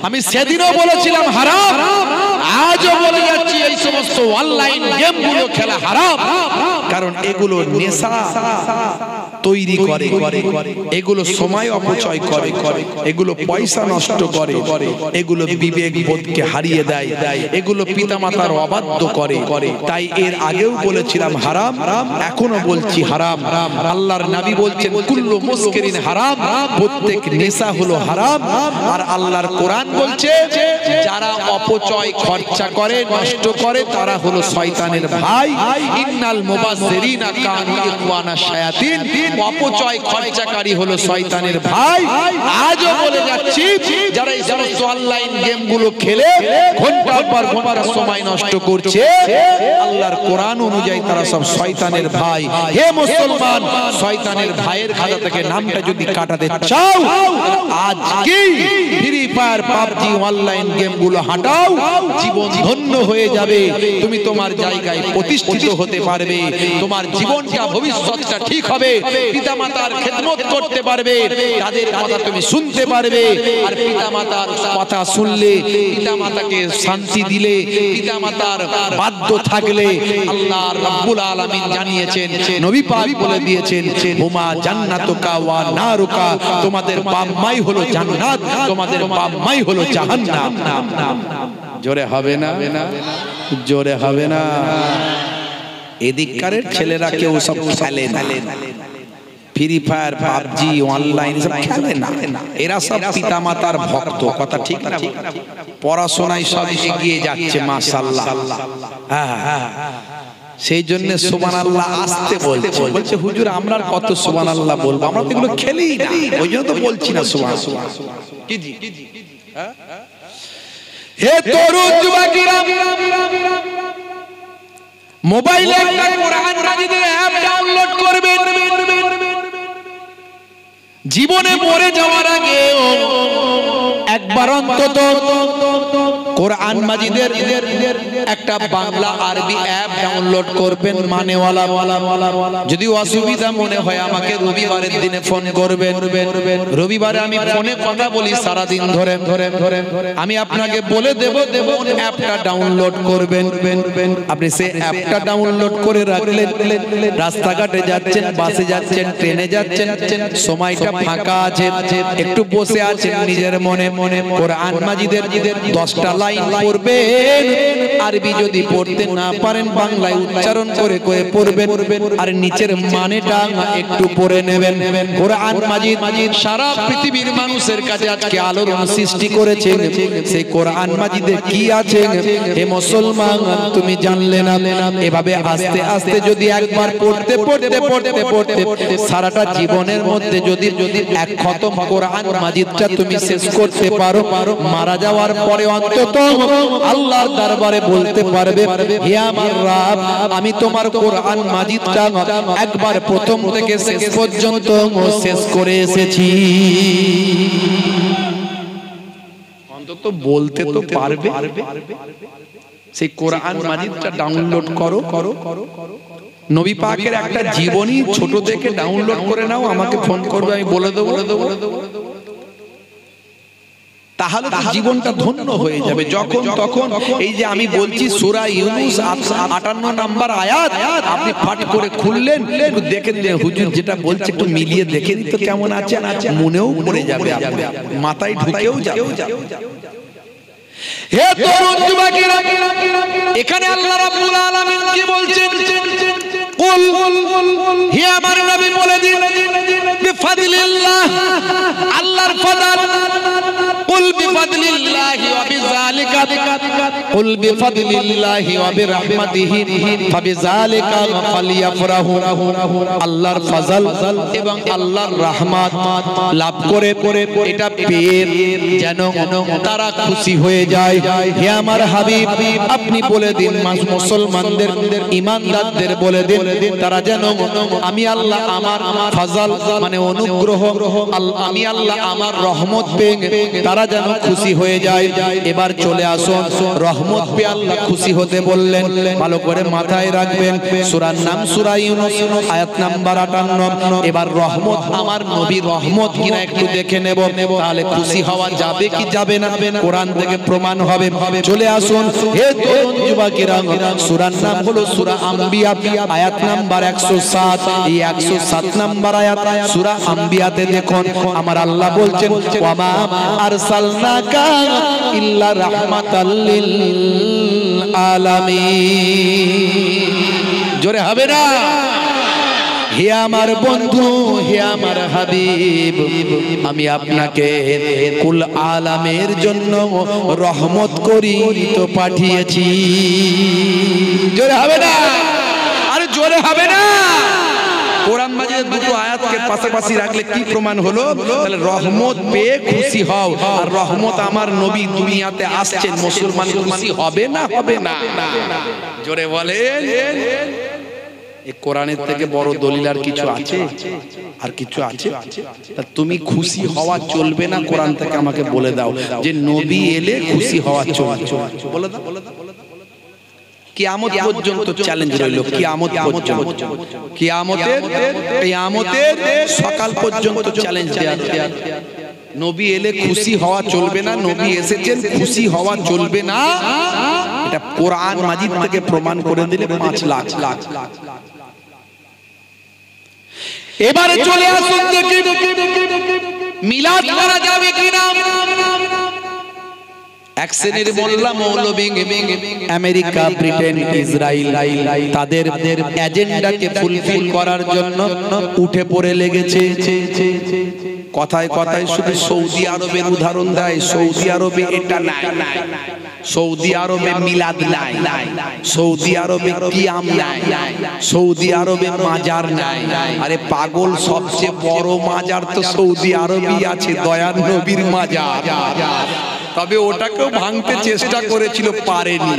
আমি সেদিনও বলেছিলাম হারাম, আজও বলে যাচ্ছি এই সমস্ত অনলাইন গেমগুলো খেলা হারাম। কারণ এগুলো নেশা তৈরি করে, এগুলো সময় অপচয় করে, এগুলো পয়সা নষ্ট করে, এগুলো বিবেক বোধকে হারিয়ে দেয়, এগুলো পিতামাতার অবাধ্য করে। তাই এর আগেও বলেছিলাম হারাম, এখনো বলছি হারাম। আল্লাহর নবী বলছেন কুল্লু মুসকিরিন হারাম, প্রত্যেক নেশা হলো হারাম। আর আল্লাহর কোরআন বলছে যারা অপচয় খরচা করে, নষ্ট করে, তারা হলো শয়তানের ভাই। ইন্নাল মুবাজ্জিরিনা কানু ইখওয়ানা শায়াতিন, অপচয় খরচাকারী হলো শয়তানের ভাই। আজও বলে যাচ্ছি যারা এই সমস্ত অনলাইন গেমগুলো খেলে ঘন্টার পর ঘন্টা সময় নষ্ট করছে, আল্লাহর কোরআন অনুযায়ী তারা সব শয়তানের ভাই। হে মুসলমান, শয়তানের ভাইয়ের খাতা থেকে নামটা যদি কাটাতে চাও, আজকে ফ্রি ফায়ার, পাবজি, অনলাইন গেমগুলো হাঁটাও, জীবন ধন্য হয়ে যাবে। তুমি তোমার জায়গায় প্রতিষ্ঠিত হতে পারবে, তোমার জীবনটা, ভবিষ্যৎটা ঠিক হবে। পিতামাতার খেদমত করতে পারবে, তাদের কথা তুমি শুনতে পারবে। আর পিতামাতার কথা শুনলে, পিতামাতাকে শান্তি দিলে, পিতামাতার বাধ্য থাকলে আল্লাহ রাব্বুল আলামিন জানিয়েছেন, নবী পাক বলে দিয়েছেন হুমা জান্নাতুকা ওয়া নারুকা, তোমাদের বাম্মাই হলো জান্নাত, তোমাদের বাম্মাই হলো জাহান্নাম। জোরে হবে না? জোরে হবে না? এদিককারের ছেলেরা কেউ সব খেলে না, ফ্রি ফায়ার, পাবজি, অনলাইন সব খেলে না। এরা সব পিতামাতার ভক্ত, কথা ঠিক না? পড়াশোনায় সব এগিয়ে যাচ্ছে মাশাআল্লাহ। সেই জন্য সুবহানাল্লাহ আসতে বলছে হুজুর আমরা কত সুবহানাল্লাহ বলবো, আমরা তো এগুলো খেলেই না, ওই জন্য তো বলছি না সুবহানাল্লাহ। কি জি হে তরুণ যুবকেরা, মোবাইলে একটা কোরআন মাজিদের অ্যাপ ডাউনলোড করবেন। জীবনে মরে যাওয়ার আগে একবার অন্তত কোরআন মাজিদের একটা বাংলা আরবি অ্যাপ ডাউনলোড করবেন, মানেওয়ালা। যদি অসুবিধা মনে হয় আমাকে রবিবারের দিনে ফোন করবেন। রবিবারে আমি ফোনে কথা বলি সারাদিন ধরে, আমি আপনাকে বলে দেব অ্যাপটা ডাউনলোড করবেন। আপনি সেই অ্যাপটা ডাউনলোড করে রাখলেন, রাস্তাঘাটে যাচ্ছেন, বাসে যাচ্ছেন, ট্রেনে যাচ্ছেন, সময়টা ফাঁকা আছে, একটু বসে আছেন, নিজের মনে মনে কোরআন মাজিদের 10টা লাইন পড়বেন। আরবি যদি পড়তে না পারেন বাংলায় উচ্চারণ করে করে পড়বেন, আর নিচের মানেটা একটু পড়ে নেবেন। কোরআন মাজিদ সারা পৃথিবীর মানুষের কাছে আজকে আলোড়ন সৃষ্টি করেছে। সেই কোরআন মাজিদে কি আছে হে মুসলমান তুমি জানলে না? এভাবে আস্তে আস্তে যদি একবার পড়তে পড়তে পড়তে পড়তে সারাটা জীবনের মধ্যে যদি এক খতম কোরআন মাজিদটা তুমি শেষ করতে পারো, মারা যাওয়ার পরে অন্তত আল্লাহর দরবারে বলতে পারবে হে আমার রব, আমি তোমার কোরআন মাজিদটা একবার প্রথম থেকে শেষ পর্যন্ত শেষ করে এসেছি। অন্তত বলতে তো পারবে। সেই কোরআন মাজিদটা ডাউনলোড করো। নবী পাকের একটা জীবনী ছোট থেকে ডাউনলোড করে নাও, আমাকে ফোন করবে, আমি বলে দেবো। তাহলে তো জীবনটা ধন্য হয়ে যাবে। যখন তখন এই যে আমি বলছি সূরা ইউনূস 58 নম্বর আয়াত, আপনি পাঠ করে খুললেন, একটু দেখে দিলেন হুজুর যেটা বলছে একটু মিলিয়ে দেখে দিন তো কেমন আছে, মনেও পড়ে যাবে, মাথায় ঢুকেও যাবে। হে তরুণ যুবকেরা, এখানে আল্লাহ রাব্বুল আলামিন কি বলছেন? কুল হে আমার নবী বলে দিন বিফাদলিল্লাহ, আল্লাহর ফজল, কুল বিফাদলিল্লাহি ওয়া বিযালিকা, কুল বিফাদলিল্লাহি ওয়া বিরহমাতিহি ফাবিযালিকা ফালিয়াফরাহু। আল্লাহর ফজল এবং আল্লাহর রহমত লাভ করে এটা পেয়ে যেন তারা খুশি হয়ে যায়। হে আমার হাবিব আপনি বলে দিন মুসলমানদের, ঈমানদারদের বলে দিন তারা যেন আমি আল্লাহ আমার ফজল মানে অনুগ্রহ, আমি আল্লাহ আমার রহমত পেয়ে তারা যেন খুশি হয়ে যায়। এবার চলে আসুন, রহমত পেয়ে আল্লাহ খুশি হতে বললেন, ভালো করে মাথায় রাখবেন। সূরার নাম সূরা ইউনূস, আয়াত নাম্বার 58। এবার রহমত আমার নবীর রহমত কিনা একটু দেখে নেব, তাহলে খুশি হওয়া যাবে কি যাবে না কোরআন থেকে প্রমাণ হবে। চলে আসুন হে তরুণ যুবকেরা, সূরার নাম হলো সূরা আম্বিয়া, আয়াত নাম্বার 107। এই 107 নাম্বার আয়াত সূরা আম্বিয়াতে দেখুন আমার আল্লাহ বলছেন ওয়া মা আরসালনাকা ইল্লা রাহমাতাল লিল আলামিন। জোরে হবে না? হে আমার বন্ধু, হে আমার হাবিব, আমি আপনাকে কুল আলামের জন্য রহমত করি তো পাঠিয়েছি। জোরে হবে না? আরে জোরে হবে না? কোরআন মাজিদের দুটো আয়াতকে পাশাপাশি রাখলে কি প্রমাণ হলো? তাহলে রহমত পেয়ে খুশি হও, আর রহমত আমার নবী দুনিয়াতে আসছেন, মুসলমান খুশি হবে না? হবে না? জোরে বলেন। এই কোরআনের থেকে বড় দলিল আর কিছু আছে? আর কিছু আছে? তা তুমি খুশি হওয়া চলবে না, কোরআন থেকে আমাকে বলে দাও যে নবী এলে খুশি হওয়া চলবে। বলে দাও। কিয়ামত পর্যন্ত চ্যালেঞ্জ রইল, কিয়ামত পর্যন্ত, কিয়ামতের সকাল পর্যন্ত চ্যালেঞ্জ দেয়া। নবী এলে খুশি হওয়া চলবে না, নবী এসেছেন খুশি হওয়া চলবে না, এটা কোরআন মাজিদ থেকে প্রমাণ করে দিলে 5 লাখ। এবারে চলে আসুন দেখি মিলাদ করা যাবে কিনা। এক শ্রেণীর মোল্লা মৌলবি আমেরিকা, ব্রিটেন, ইসরায়েল তাদের এজেন্ডাকে ফুলফিল করার জন্য উঠে পড়ে লেগেছে। কথায় কথায় শুধু সৌদি আরবের উদাহরণ দেয়, সৌদি আরবে এটা নাই, সৌদি আরবে মিলাদ নাই, সৌদি আরবে কিয়াম নাই, সৌদি আরবে মাজার নাই। আরে পাগল, সবচেয়ে বড় মাজার তো সৌদি আরবেই আছে, দয়ার নবীর মাজার। তবে ওটাকেও ভাঙতে চেষ্টা করেছিল, পারেনি।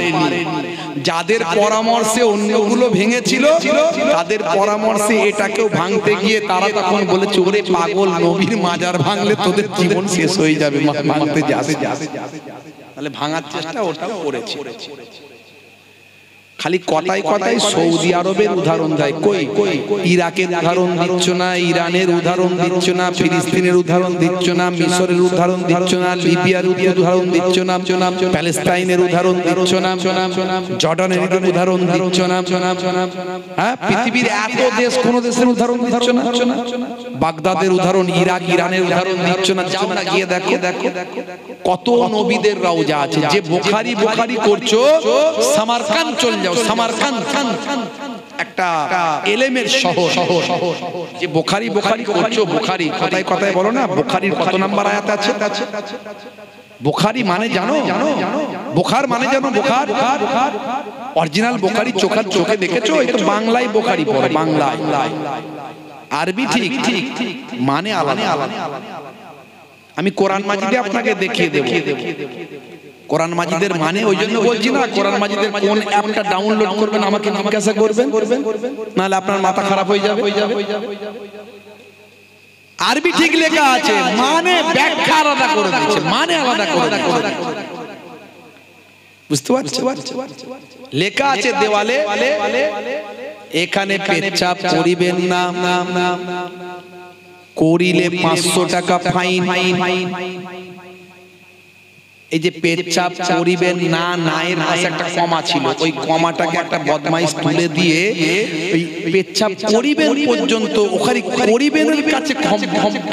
যাদের পরামর্শে অন্যগুলো ভেঙেছিল, তাদের পরামর্শে এটাকেও ভাঙতে গিয়ে তারা তখন বলেছে, ওরে পাগল, নবীর মাজার ভাঙলে তোদের জীবন শেষ হয়ে যাবে, ভাঙতে যাবে। তাহলে ভাঙার চেষ্টা ওটাও করেছে। খালি কথায় কথায় সৌদি আরবের উদাহরণ দেয়, কই ইরাকের উদাহরণ দিচ্ছ না, ইরানের উদাহরণ দিচ্ছ না, ফিলিস্তিনের উদাহরণ দিচ্ছ না, মিশরের উদাহরণ দিচ্ছ না, লিবিয়ার উদাহরণ দিচ্ছ না, প্যালেস্টাইনের উদাহরণ দিচ্ছ না, জর্ডানের উদাহরণ দিচ্ছ না। হ্যাঁ, পৃথিবীর এত দেশ, কোন দেশের উদাহরণ দিচ্ছ না। বাগদাদের উদাহরণ, ইরাক ইরানের উদাহরণ দিচ্ছ না। যাও না, গিয়ে দেখো কত নবীদের রওজা আছে। যে বুখারী করছো, সামারকান্দ চলে যাও, সামারকান্দ একটা এলেমের শহর। যে বুখারী করছো, বুখারী কথায় কথায় বলো না, বুখারীর কত নাম্বার আয়াত আছে? বুখারী মানে জানো? বুখার মানে জানো? বুখার অরিজিনাল বুখারী চোখে দেখেছো? এই তো বাংলায় বুখারী পড়ে, বাংলায়। আরবি ঠিক মানে আলাদা। আমি কোরআন মাজিদে আপনাকে দেখিয়ে দেব কোরআন মাজিদের মানে। ওই জন্য বলছি না, কোরআন মাজিদের কোন অ্যাপটা ডাউনলোড করবেন আমাকে জিজ্ঞাসা করবেন, নাহলে আপনার মাথা খারাপ হয়ে যাবে। আরবি ঠিক লেখা আছে, মানে ব্যাখ্যা আলাদা করে দিয়েছে, মানে আলাদা করে বুঝতে পারছো? লেখা আছে দেওয়ালে, এখানে পেচ্ছাপ করিবেন না, করিলে 500 টাকা ফাইন। এই যে পেচ্ছাপ করিবেন না, নায়ের পাশে একটা কমা ছিল, ওই কমাটাকে একটা বদমাইশ তুলে দিয়ে ওই পেচ্ছাপ করিবেন পর্যন্ত ওখানে করিবেনের কাছে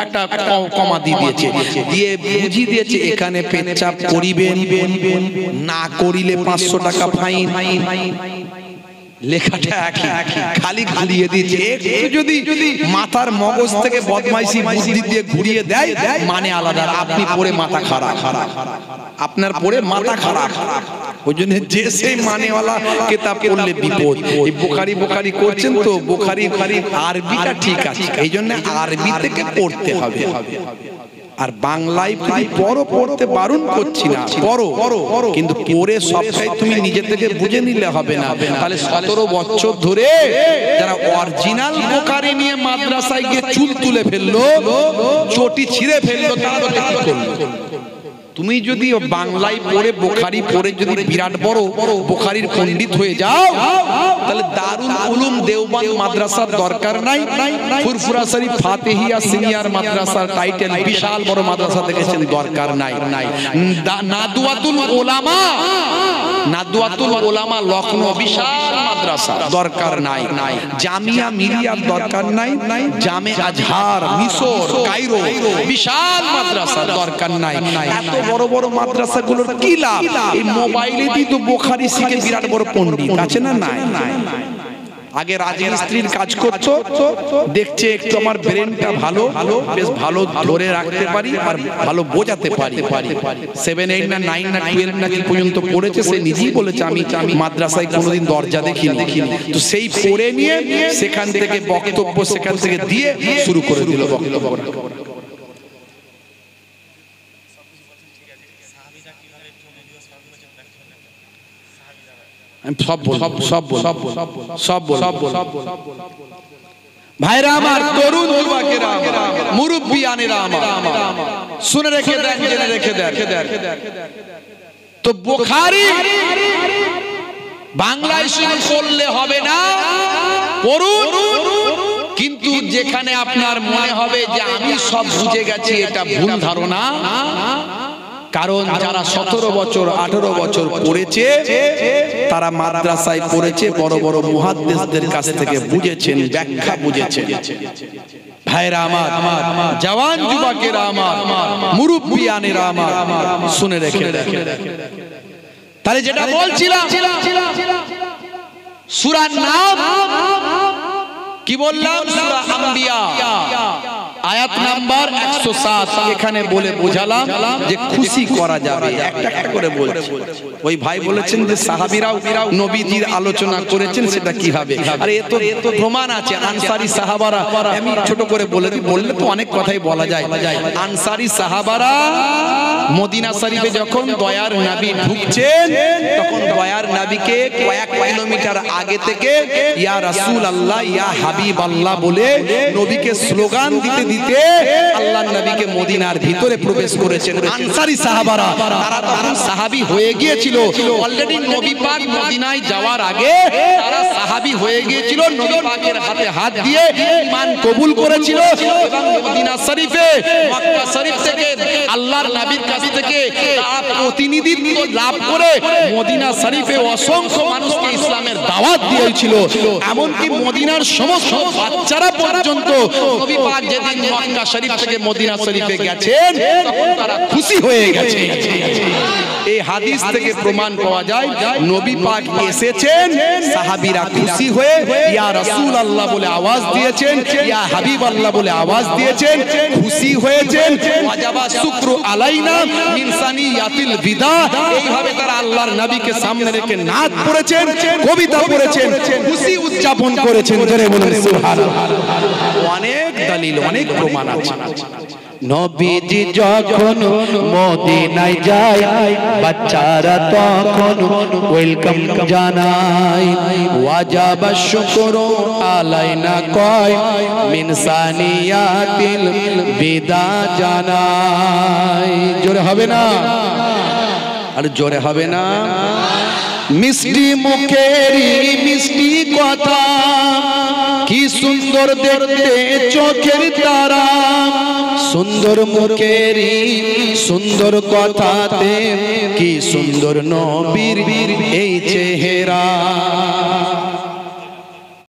একটা কমা দিয়ে দিয়েছে, দিয়ে বুঝিয়ে দিয়েছে এখানে পেচ্ছাপ করিবেন, না করিলে 500 টাকা ফাইন। লেখাটা একই, খালি ঘুরিয়ে দিয়েছে। একটু যদি মাথার মগজ থেকে বদমাইশি বুদ্ধি দিয়ে ঘুরিয়ে দেয়, মানে আলাদা। আপনি পড়ে মাথা খারাপ, আপনার পড়ে মাথা খারাপ। ওই জন্য যে সেই মানেওয়ালা কিতাব পড়লে বিপদ। এই বুখারী করছেন তো, বুখারী আরবিটা ঠিক আছে, এই জন্য আরবি থেকে পড়তে হবে। আর বাংলায় বড় পড়তে বারণ করছি না, পড়ো, কিন্তু পড়ে সবটাই তুমি নিজে থেকে বুঝে নিলে হবে না। তাহলে 17 বছর ধরে যারা অরিজিনাল বুখারী নিয়ে মাদ্রাসায় গিয়ে চুল তুলে ফেললো, চটি ছিঁড়ে ফেললো, তারা তো কি করলো? তুমি যদি বাংলায় পড়ে বুখারী পড়ে যদি বিরাট বড় বুখারীর পণ্ডিত হয়ে যাও, তাহলে দারুল উলুম দেওবন্দ মাদ্রাসার দরকার নাই। ফুরফুরা শরীফ ফাতিহিয়া সিনিয়র মাদ্রাসার টাইটেল বিশাল বড় মাদ্রাসা দেখেছেন, দরকার নাই। নাদওয়াতুল উলামা লখনৌ বিশাল মাদ্রাসা, দরকার নাই। জামিয়া মিলিয়ার দরকার নাই। জামে আজহার মিশর কায়রো বিশাল মাদ্রাসা, দরকার নাই। এত বড় বড় মাদ্রাসাগুলোর কি লাভ? এই মোবাইলেই তো বুখারী শিখে বিরাট বড় পণ্ডিত আছে না? নাই। আগে রাজমিস্ত্রির কাজ করতো, দেখছে একটু আমার ব্রেনটা ভালো, বেশ ভালো ধরে রাখতে পারি আর ভালো বোঝাতে পারি। 7, 8 না 9 না 12 না কি পর্যন্ত পড়েছে, সে নিজেই বলেছে আমি মাদ্রাসায় কোনোদিন দরজা দেখিনি। তো সেই পড়ে নিয়ে সেখান থেকে বক্তব্য সেখান থেকে দিয়ে শুরু করে দিল বক্তব্য। ভাইরা আমার, তরুণ যুবকেরা, মুরব্বিয়ানেরা আমার, শুনে রেখে দেন, জেনে রেখে দেন। তো বুখারী বাংলায় শুধু পড়লে হবে না, পড়ুন, কিন্তু যেখানে আপনার মনে হবে যে আমি সব বুঝে গেছি, এটা ভুল ধারণা। কারণ যারা 17 বছর 18 বছর পড়েছে, তারা মাদ্রাসায় পড়েছে, বড় বড় মুহাদ্দিসদের কাছ থেকে বুঝেছেন, ব্যাখ্যা বুঝেছেন। ভাইরা আমার, জওয়ান যুবকেরা আমার, মুরব্বিয়ানেরা আমার, শুনে রেখে দেন। তাহলে যেটা বলছিলাম, সূরার নাম কি বললাম? সূরা আম্বিয়া। আয়াত নাম্বার 107 এখানে বলে বোঝালাম যে খুশি করা যাবে। একটা একটা করে বলছি। ওই ভাই বলেছেন যে সাহাবীরাও নবীজির আলোচনা করেছেন, সেটা কিভাবে? আরে এত প্রমাণ আছে। আনসারী সাহাবারা, আমি ছোট করে বলে দিই, বললে তো অনেক কথাই বলা যায়। আনসারী সাহাবারা মদিনা শরীফে যখন দয়ার নবী ঢুকছেন, তখন দয়ার নবীকে কয়েক কিলোমিটার আগে থেকে ইয়া রাসূলুল্লাহ, ইয়া হাবিবাল্লাহ বলে নবীকে স্লোগান দিতে দিতে আল্লাহর নবীকে মদিনার ভিতরে প্রবেশ করেছেন আনসারী সাহাবারা। তারা তখন সাহাবী হয়ে গিয়েছিল অলরেডি। নবী পাক মদিনায় যাওয়ার আগে তারা সাহাবী হয়ে গিয়েছিল, নবী পাকের হাতে হাত দিয়ে ঈমান কবুল করেছিল এবং মদিনা শরীফে মক্কা শরীফ থেকে আল্লাহর নবীর কাছ থেকে তারা প্রতিনিধিত্ব লাভ করে মদিনা শরীফে অসংখ্য মানুষকে ইসলামের দাওয়াত দিয়েছিল। এমনকি মদিনার সমস্ত বাচ্চারা পর্যন্ত নবী পাক যেদিন মক্কা শরীফ থেকে মদিনা শরীফে গেছেন তখন তারা খুশি হয়ে গেছে। এই হাদিস থেকে প্রমাণ পাওয়া যায় নবী পাক এসেছেন, সাহাবীরা খুশি হয়ে ইয়া রাসূলুল্লাহ বলে আওয়াজ দিয়েছেন, ইয়া হাবিবাল্লাহ বলে আওয়াজ দিয়েছেন, খুশি হয়েছেন। ওয়াজাবা শুকরু আলাইনা মিন সানিয়াতিল বিদা, এইভাবে তারা আল্লাহর নবীকে সামনে রেখে নাত পড়েছেন, কবিতা পড়েছেন, খুশি উদযাপন করেছেন। জোরে বলুন সুবহানাল্লাহ। অনেক দলিল, অনেক প্রমাণ আছে। নবীজি যখন মদিনায় যায়, বাচ্চারা তখন ওয়েলকাম জানায়। ওয়াজাবা শুকরু আলাইনা কয়, মিন সানিয়াতিল বিদা জানায়। জোরে হবে না? আর জোরে হবে না? মিষ্টি মুখেরই মিষ্টি কথা, কি সুন্দর দেখতে চোখের তারা। সুন্দর মুখেরই সুন্দর কথাতে, কি সুন্দর নবীর এই চেহারা।